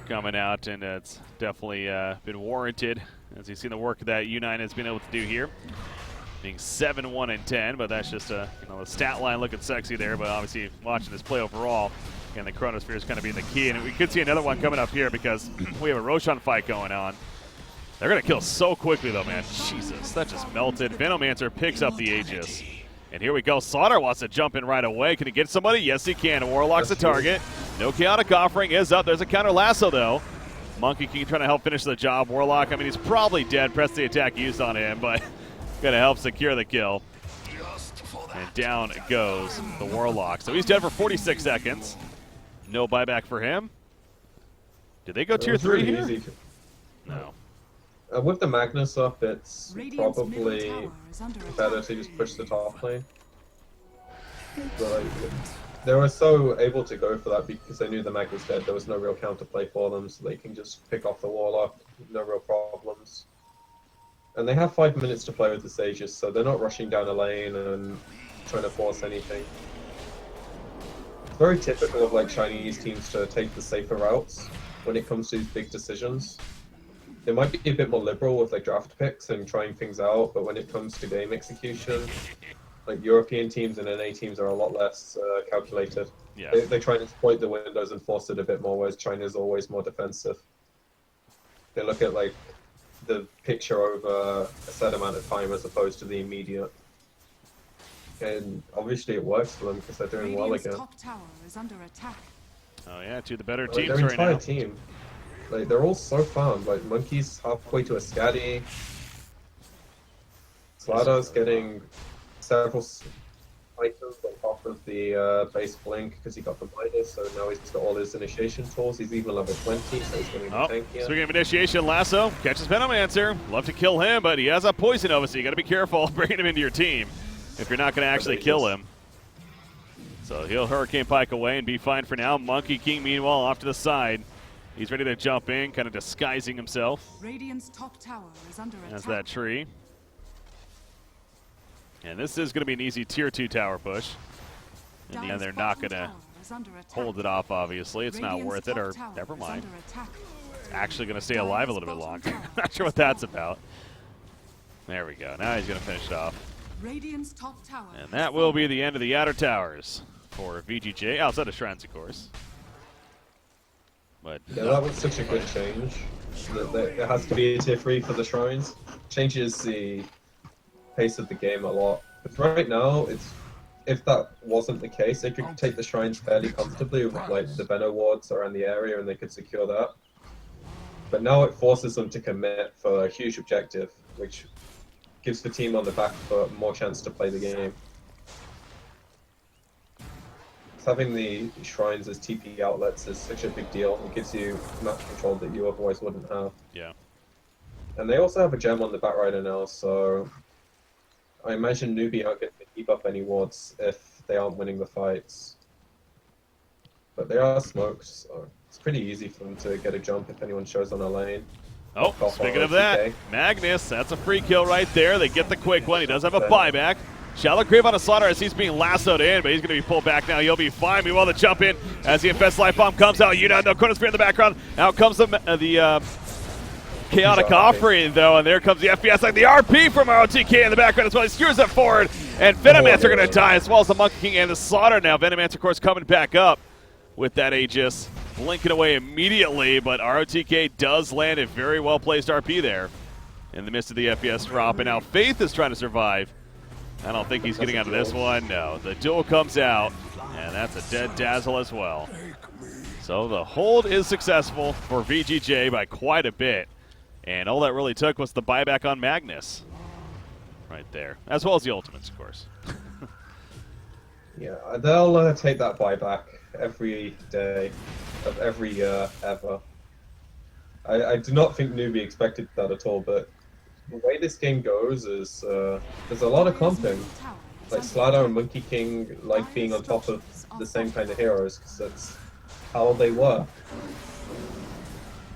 coming out, and it's definitely been warranted as you've seen the work that U9 has been able to do here, being 7-1-10. But that's just a the stat line looking sexy there. But obviously, watching this play overall, again, the Chronosphere is kind of being the key, and we could see another one coming up here because we have a Roshan fight going on. They're gonna kill so quickly though, man. Jesus, that just melted. Venomancer picks up the Aegis. And here we go. Slaughter wants to jump in right away. Can he get somebody? Yes, he can. Warlock's the target. No Chaotic Offering is up. There's a counter lasso, though. Monkey King trying to help finish the job. Warlock, I mean, he's probably dead. Press the attack used on him, but going to help secure the kill. And down goes the Warlock. So he's dead for 46 seconds. No buyback for him. Did they go tier 3 here?
Easy.
No.
With the Magnus up, it's probably better to just push the top lane. But, like, they were so able to go for that because they knew the Mag was dead. There was no real counterplay for them, so they can just pick off the Warlock, no real problems. And they have 5 minutes to play with the Sages, so they're not rushing down a lane and trying to force anything. It's very typical of like Chinese teams to take the safer routes when it comes to these big decisions. They might be a bit more liberal with like draft picks and trying things out, but when it comes to game execution, like European teams and NA teams are a lot less calculated.
Yeah.
They try and exploit the windows and force it a bit more, whereas China's always more defensive. They look at like the picture over a set amount of time as opposed to the immediate. And obviously it works for them because they're doing well
Radiant's
again.
top tower is under attack.
Oh yeah, two of the better
Like,
teams
their
right
entire
now.
team, like they're all so farmed. Like Monkey's halfway to a Scatty. Slaughter's getting several items on top of the base blink because he got the minus, so now he's got all his initiation tools. He's even level 20, so he's getting the
Oh,
tankier.
speaking of initiation, Lasso catches Venomancer. Love to kill him, but he has a poison over, so you got to be careful bringing him into your team if you're not going to actually kill him. So he'll Hurricane Pike away and be fine for now. Monkey King, meanwhile, off to the side. He's ready to jump in, kind of disguising himself
Radiant's top tower is under
as
attack.
that tree. And this is going to be an easy tier 2 tower push. In the end,
Dire's
they're not
bottom
going to
tower is under attack.
hold it off, obviously. It's not
Radiant's
worth it,
top
or
tower
never
is
mind.
under attack.
It's actually going to stay alive a little bit longer. Not sure what that's about. There we go. Now he's going to finish it off.
Radiant's top tower.
And that will be the end of the outer towers for VG.J, outside of Shrines, of course. But
Yeah, that was such a good change. It has to be a tier 3 for the shrines. Changes the pace of the game a lot. But right now, if that wasn't the case, they could take the shrines fairly comfortably with like the Venom wards around the area and they could secure that. But now it forces them to commit for a huge objective, which gives the team on the back foot more chance to play the game. Having the shrines as TP outlets is such a big deal. It gives you map control that you otherwise wouldn't have.
yeah.
And they also have a gem on the Batrider now, so I imagine Newbee aren't going to keep up any wards if they aren't winning the fights. But they are smoked, so it's pretty easy for them to get a jump if anyone shows on a lane.
Oh, speaking of that, Magnus, that's a free kill right there. They get the quick one. He does have a buyback. Shallow Grave on a slaughter as he's being lassoed in, but he's going to be pulled back now. He'll be fine. Meanwhile, the jump in as the Infest Life Bomb comes out. You know, no corner spear in the background. Out comes the Chaotic offering, though, and there comes the FPS, like the RP from ROTK in the background as well. He skewers it forward, and Venomancer are going to die, as well as the Monkey King and the Slaughter now. Venomancer, of course, coming back up with that Aegis, blinking away immediately, but ROTK does land a very well-placed RP there in the midst of the FPS drop, and now Faith is trying to survive. I don't think he's getting out of this one. No, the duel comes out, and that's a dead Dazzle as well. So the hold is successful for VG.J by quite a bit. And all that really took was the buyback on Magnus. Right there. As well as the ultimates, of course.
Yeah, they'll take that buyback every day of every year ever. I do not think Newbee expected that at all, but the way this game goes is there's a lot of clumping. Like Slaughter and Monkey King like being on top of the same kind of heroes because that's how they work.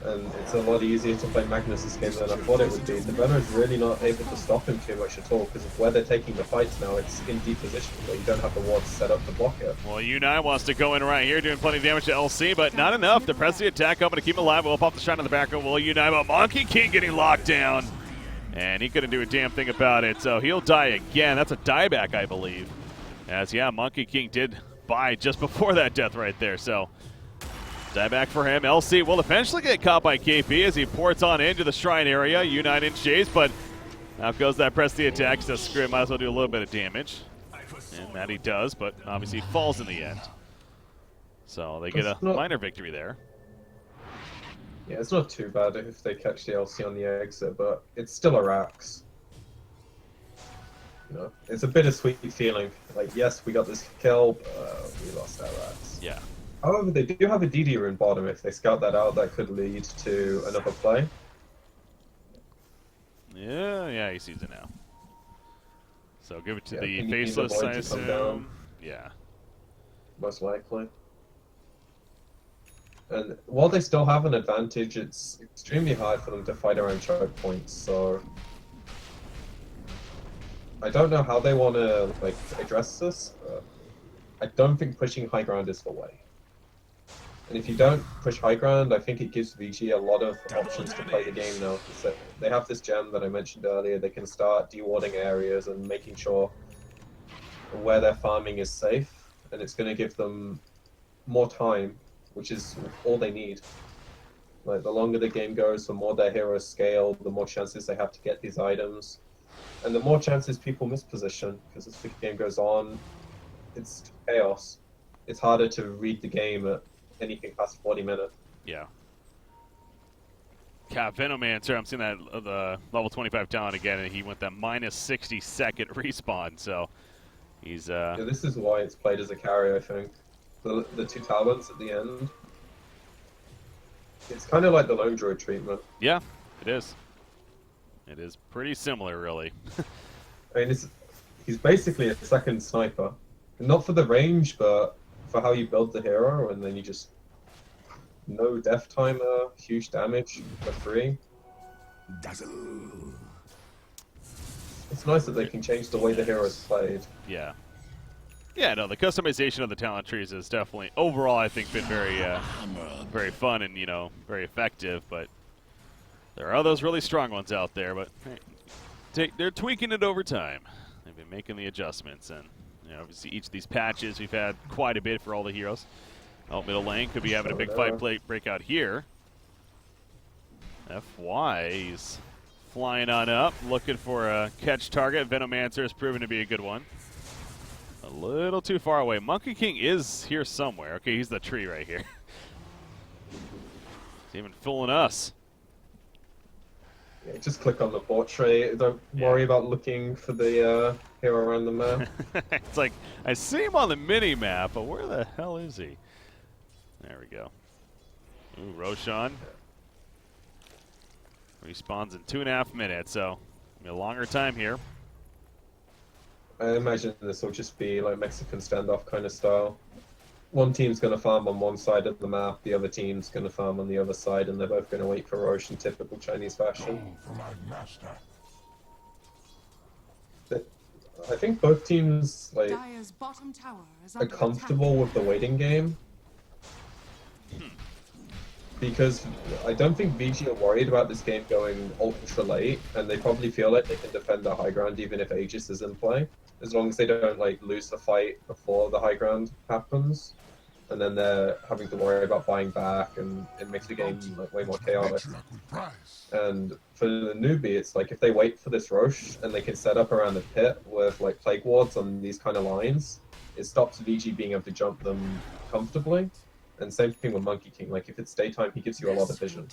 And it's a lot easier to play Magnus' game than I thought it would be. The Venom is really not able to stop him too much at all because of where they're taking the fights now. It's in deep position where you don't have the wards set up to block it.
Well, U9 wants to go in right here, doing plenty of damage to LC, but not enough. The press the attack, hoping to keep him alive. We'll pop the shot in the background. Will U9, but Monkey King getting locked down. And he couldn't do a damn thing about it, so he'll die again. That's a dieback, I believe. As, yeah, Monkey King did buy just before that death right there, so dieback for him. LC will eventually get caught by KP as he ports on into the shrine area. U9 in chase, but out goes that press the attack. So screw it, might as well do a little bit of damage. And that he does, but obviously falls in the end. So they get a minor victory there.
Yeah, it's not too bad if they catch the LC on the exit, but it's still a Rax. You know, it's a bittersweet feeling. Like, yes, we got this kill, but we lost our Rax.
Yeah.
However, they do have a DD rune bottom. If they scout that out, that could lead to another play.
Yeah, he sees it now. So give it to the
can you
faceless,
avoid
I
to come
assume.
down?
Yeah.
Most likely. And while they still have an advantage, it's extremely hard for them to fight around choke points, so I don't know how they want to like address this, but I don't think pushing high ground is the way. And if you don't push high ground, I think it gives VG a lot of options to play the game now. So they have this gem that I mentioned earlier. They can start dewarding areas and making sure where they're farming is safe, and it's going to give them more time, which is all they need. Like, the longer the game goes, the more their heroes scale, the more chances they have to get these items. And the more chances people miss position, because as the game goes on, it's chaos. It's harder to read the game at anything past 40 minutes.
Yeah. Venomancer, I'm seeing that the level 25 talent again, and he went that minus 60-second respawn, so he's...
Yeah, this is why it's played as a carry, I think. The two talents at the end. It's kind of like the lone droid treatment.
Yeah, it is. It is pretty similar, really.
I mean, he's basically a second sniper. Not for the range, but for how you build the hero, and then you just... No death timer, huge damage for free.
Dazzle.
It's nice that they can change the way the hero is played.
Yeah. Yeah, no, the customization of the talent trees is definitely, overall, I think, been very, very fun and, you know, very effective, but there are those really strong ones out there, but hey, they're tweaking it over time. They've been making the adjustments, and, you know, obviously each of these patches, we've had quite a bit for all the heroes. Oh, middle lane could be having a big fight breakout here. FY, he's flying on up, looking for a catch target. Venomancer has proven to be a good one. A little too far away. Monkey King is here somewhere. Okay, he's the tree right here. He's even fooling us.
Yeah, just click on the portrait. Don't worry about looking for the hero around the map.
It's like, I see him on the mini-map, but where the hell is he? There we go. Ooh, Roshan. Respawns in 2.5 minutes, so a longer time here.
I imagine this will just be like Mexican standoff kind of style. One team's going to farm on one side of the map, the other team's going to farm on the other side, and they're both going to wait for Roche in typical Chinese fashion.
For my master.
I think both teams like
Dire's bottom tower is
are
under
comfortable with the waiting game. Because I don't think VG are worried about this game going ultra late, and they probably feel like they can defend the high ground even if Aegis is in play, as long as they don't like lose the fight before the high ground happens, and then they're having to worry about buying back, and it makes the game like way more chaotic. And for the newbie, it's like if they wait for this Roche and they can set up around the pit with like plague wards on these kind of lines, it stops VG being able to jump them comfortably. And same thing with Monkey King, like if it's daytime, he gives you a lot of vision.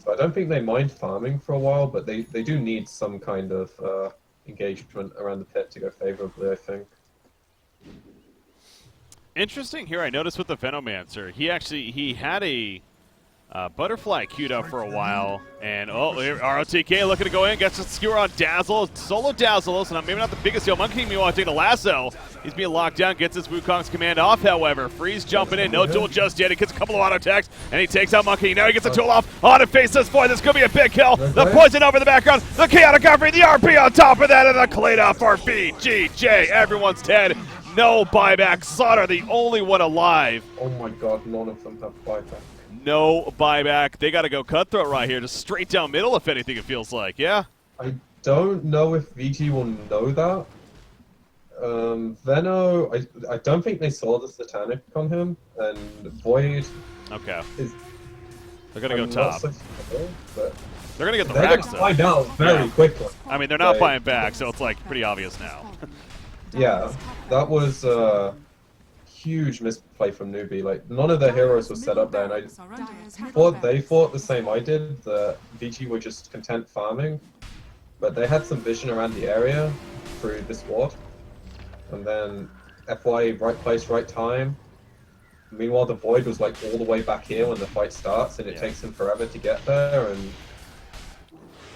So I don't think they mind farming for a while, but they do need some kind of engagement around the pit to go favorably, I think.
Interesting here, I noticed with the Venomancer, he had a butterfly queued up for a while, and ROTK looking to go in, gets a skewer on Dazzle, solo Dazzle, so maybe not the biggest deal. Monkey King meanwhile take the lasso. He's being locked down, gets his Wukong's command off, however. Freeze jumping in, no duel just yet. He gets a couple of auto attacks, and he takes out Monkey King. Now he gets a duel off on to face this boy. This could be a big kill. The poison over the background, the chaotic offering, the RP on top of that, and the Kaleda for VG.J. Everyone's dead. No buyback. Sauter, the only one alive.
Oh my god, none of them have buyback.
No buyback. They got to go cutthroat right here, just straight down middle, if anything, it feels like. Yeah?
I don't know if VG will know that. Veno, I don't think they saw the Satanic on him, and Void
Okay.
is...
They're going to go
I'm
top.
not so sure, but
They're going to get the
they're
racks,
going to
though.
find out very quickly.
I mean, they're not
Like,
buying back, so it's, like, pretty obvious now.
Yeah, that was a huge misplay from Newbee. Like, none of their heroes were set up there, and I thought they thought the same I did, that VG were just content farming, but they had some vision around the area through this ward, and then FY, right place, right time. Meanwhile, the Void was like all the way back here when the fight starts, and it takes him forever to get there, and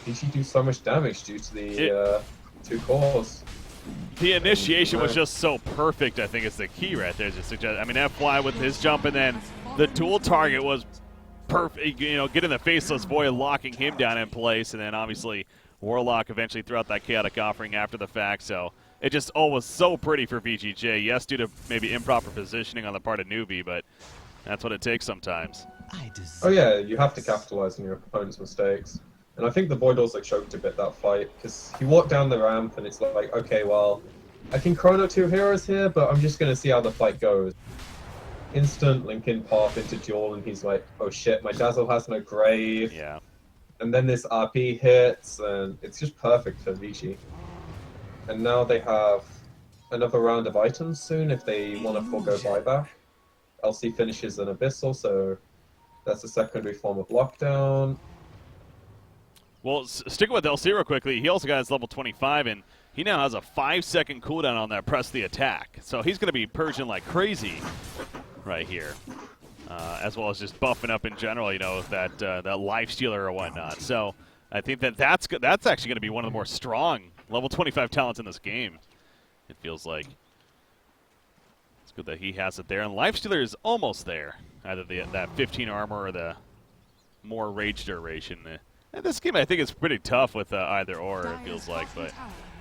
VG do so much damage due to the two cores.
The initiation was just so perfect, I think is the key right there. Just suggest, I mean, FY with his jump, and then the dual target was perfect, you know, getting the Faceless Void, locking him down in place, and then obviously Warlock eventually threw out that chaotic offering after the fact, so it just all was so pretty for VG.J. Yes, due to maybe improper positioning on the part of Newbee, but that's what it takes sometimes.
Oh yeah, you have to capitalize on your opponent's mistakes. And I think the Void also choked a bit that fight, because he walked down the ramp and it's like, okay, well, I can chrono two heroes here, but I'm just going to see how the fight goes. Instant Lincoln pop into duel, and he's like, oh shit, my Dazzle has no grave.
Yeah.
And then this RP hits, and it's just perfect for VG. And now they have another round of items soon if they want to forego buyback. LC finishes an Abyssal, so that's a secondary form of lockdown.
Well, sticking with LC real quickly, he also got his level 25, and he now has a 5-second cooldown on that press the attack. So he's going to be purging like crazy right here, as well as just buffing up in general, you know, that life stealer or whatnot. So I think that's actually going to be one of the more strong level 25 talents in this game, it feels like. It's good that he has it there. And life stealer is almost there, either that 15 armor or the more rage duration. And this game, I think, is pretty tough with either or, it feels like, but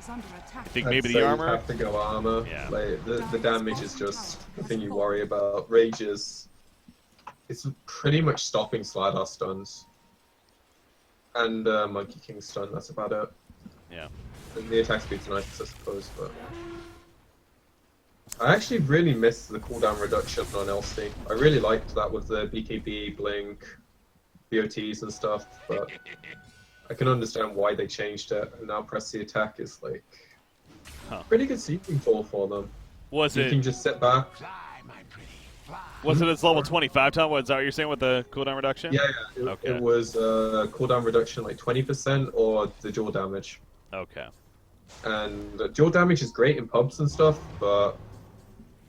I think maybe
I'd
the
say
armor.
You have to go armor.
Yeah.
Like, the damage is just the thing you worry about. Rage is, it's pretty much stopping Slardar stuns. And Monkey King stun, that's about it.
Yeah.
And the attack speed's nice, I suppose, but... I actually really missed the cooldown reduction on LC. I really liked that with the BKB, Blink, BOTs and stuff, but I can understand why they changed it, and now press the attack is like pretty good seeking tool for them.
Was
You
it?
can just sit back.
Was it its level 25, Tom? Was that what you're saying with the cooldown reduction?
Yeah,
Okay.
it was cooldown reduction like 20% or the dual damage.
Okay.
And dual damage is great in pubs and stuff, but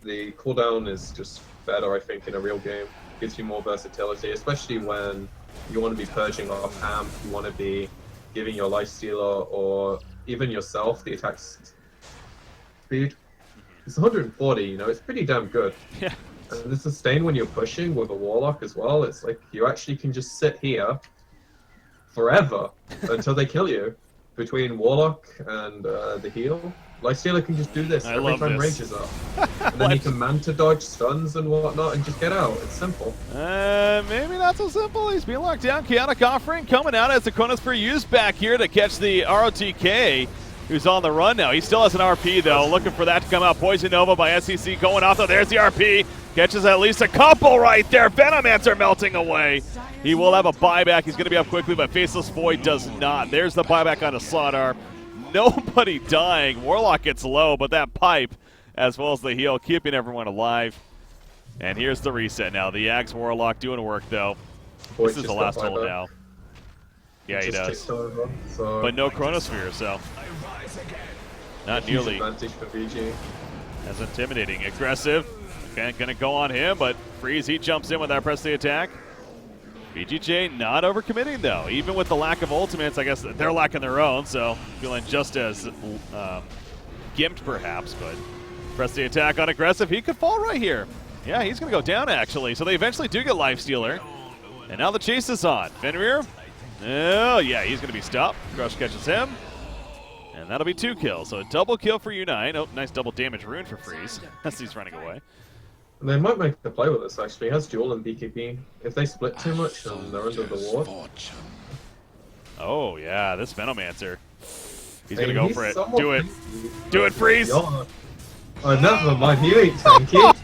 the cooldown is just better, I think, in a real game. Gives you more versatility, especially when you want to be purging off amp, you want to be giving your life stealer or even yourself the attack speed. It's 140, you know, it's pretty damn good.
Yeah.
And the sustain when you're pushing with a warlock as well, it's like you actually can just sit here forever until they kill you. Between warlock and the heal, Lifestealer can just do this
I
every
love
time
this.
rage is up. And then he can manta dodge stuns and whatnot and just get out. It's simple.
Maybe not so simple. He's being locked down. Chaotic offering coming out as the Chronosphere used back here to catch the ROTK, who's on the run now. He still has an RP, though. Looking for that to come out. Poison Nova by SEC going off, though. There's the RP. Catches at least a couple right there. Venomancer melting away. He will have a buyback. He's going to be up quickly, but Faceless Void does not. There's the buyback on a Slardar. Nobody dying. Warlock gets low, but that pipe, as well as the heal, keeping everyone alive. And here's the reset now. The Axe Warlock doing work, though.
Void
This is
just
the
got
last hole
buyback.
now. Yeah, he
Just
does.
ticked over, so
But no Chronosphere, so not
huge
nearly
advantage for VG.
as intimidating. Aggressive. Okay, gonna go on him, but Freeze, he jumps in with that press the attack. VG.J not overcommitting, though. Even with the lack of ultimates, I guess they're lacking their own, so feeling just as gimped, perhaps, but press the attack on aggressive. He could fall right here. Yeah, he's going to go down, actually. So they eventually do get Lifestealer. And now the chase is on. Fenrir. Oh, yeah, he's going to be stopped. Crush catches him. And that'll be 2 kills. So a double kill for Unite. Oh, nice double damage rune for Freeze as he's running away.
They might make the play with this, actually. He has dual and BKB. If they split too much, then they're under the ward.
Oh, yeah, this Venomancer. He's
Hey,
going to go
he's
for it.
somewhat
Do it.
tanky.
Do it, Freeze.
Oh, never mind. He ain't tanky.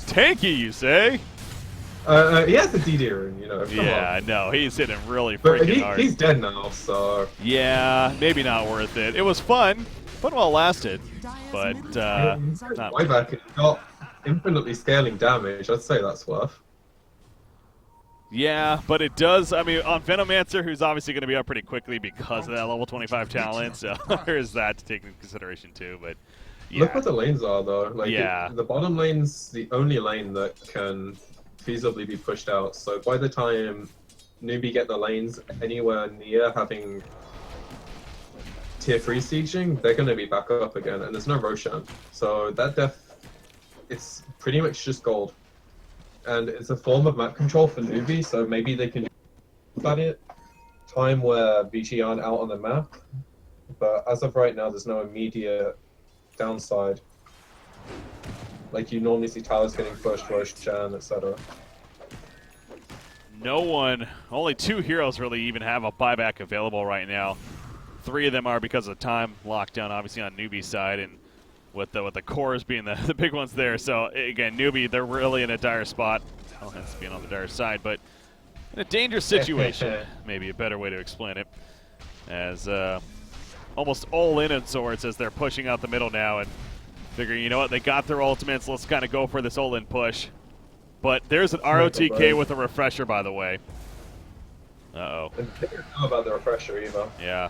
Tanky, you say?
He has the DD rune, you know. Come
Yeah,
on.
no, he's hitting really
But
freaking hard.
he's dead now, so...
Yeah, maybe not worth it. It was fun. Fun while it lasted. But, not
Buyback and got infinitely scaling damage. I'd say that's worth.
yeah, but it does, I mean, on Venomancer, who's obviously going to be up pretty quickly because of that level 25 talent, so there is that to take into consideration too, but yeah.
Look what the lanes are, though. Like,
Yeah.
the bottom lane's the only lane that can feasibly be pushed out, so by the time Newbee get the lanes anywhere near having tier 3 sieging, they're going to be back up again, and there's no Roshan. So that it's pretty much just gold. And it's a form of map control for Newbee, so maybe they can do at it. Time where VG aren't out on the map. But as of right now, there's no immediate downside. Like you normally see Tyler's getting first Roshan, etc.
No one, only 2 heroes really even have a buyback available right now. 3 of them are because of time lockdown, obviously on Newbee's side, and with the cores being the big ones there. So again, Newbee, they're really in a dire spot. Oh, that's being on the dire side, but In a dangerous situation, maybe a better way to explain it. As almost all in Swords as they're pushing out the middle now and figuring, you know what, they got their ultimates, let's kind of go for this all-in push. But there's an ROTK with a refresher, by the way. Uh-oh.
I didn't know about the refresher either.
Yeah.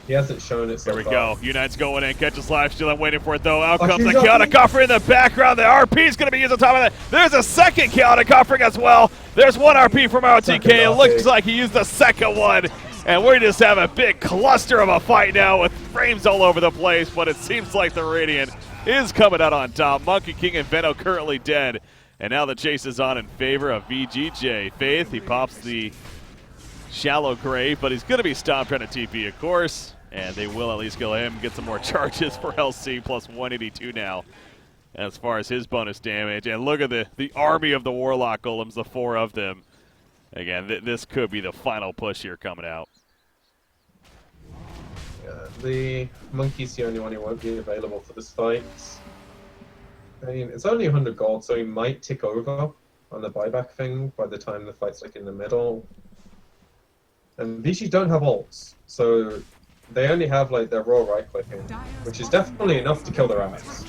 He hasn't shown it so
Here we
far.
go. Unite's going in, catches live steal. I'm waiting for it though. Out comes
she's
the
up.
chaotic offering in the background. The RP is going to be used on top of that. There's a second chaotic offering as well. There's one RP from ROTK.
Second
It
RP.
looks like he used the second one. And we just have a big cluster of a fight now with frames all over the place. But it seems like the Radiant is coming out on top. Monkey King and Veno currently dead. And now the chase is on in favor of VG.J. Faith, he pops the shallow grave, but he's going to be stopped trying to TP, of course. And they will at least kill him, get some more charges for LC, plus 182 now as far as his bonus damage. And look at the army of the Warlock Golems, the 4 of them. Again, this could be the final push here coming out.
The Monkey's the only one who won't be available for this fight. I mean, it's only 100 gold, so he might tick over on the buyback thing by the time the fight's like in the middle. And VG don't have ults, so they only have like their raw right clicking, which is definitely enough to kill their ass.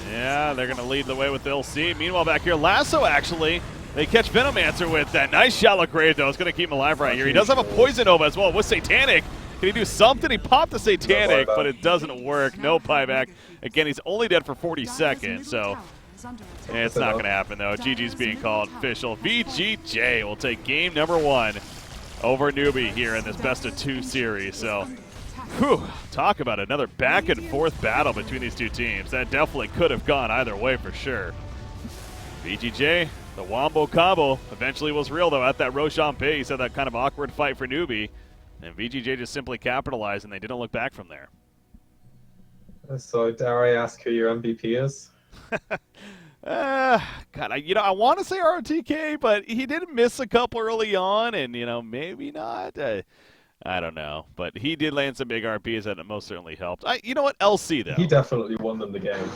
Yeah, they're going to lead the way with LC. Meanwhile, back here, Lasso actually. They catch Venomancer with that nice shallow grave, though. It's going to keep him alive right here. He does have a Poison Nova as well with Satanic. Can he do something? He popped the Satanic, but it doesn't work. No buyback. Again, he's only dead for 40 seconds, so it's not going to happen, though. GG's being called official. VG.J will take game number 1 over Newbee here in this best-of-2 series. So, whew, talk about another back-and-forth battle between these two teams. That definitely could have gone either way for sure. VG.J, the Wombo combo, eventually was real, though, at that Roshan pace, at that kind of awkward fight for Newbee. And VG.J just simply capitalized, and they didn't look back from there.
So, dare I ask who your MVP is?
God, I want to say ROTK, but he did miss a couple early on, and, maybe not. I don't know. But he did land some big RPs, and it most certainly helped. You know what? LC, though.
He definitely won them the game.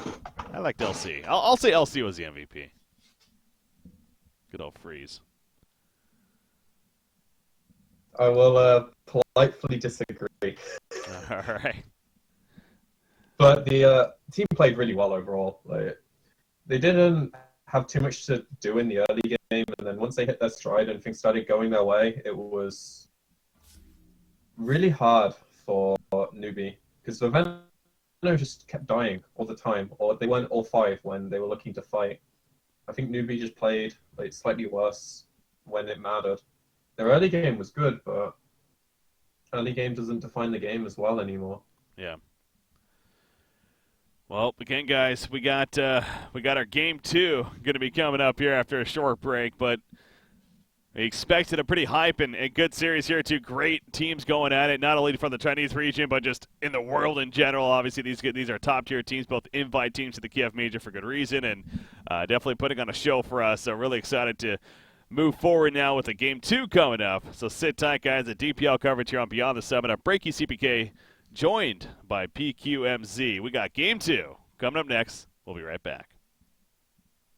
I liked LC. I'll say LC was the MVP. Good old Freeze.
I will politely disagree.
All right.
But the team played really well overall. Like, they didn't have too much to do in the early game, and then once they hit their stride and things started going their way, it was really hard for Newbee because the Veno just kept dying all the time, or they weren't all 5 when they were looking to fight. I think Newbee just played like slightly worse when it mattered. Their early game was good, but early game doesn't define the game as well anymore.
Yeah. Well, again, guys, we got our game 2 going to be coming up here after a short break, but we expected a pretty hype and good series here. 2 great teams going at it, not only from the Chinese region, but just in the world in general. Obviously, these are top-tier teams, both invite teams to the Kiev Major for good reason, and definitely putting on a show for us. So really excited to move forward now with the game 2 coming up. So sit tight, guys. The DPL coverage here on Beyond the Summit. Breaky CPK joined by PQMZ. We got game 2 coming up next. We'll be right back.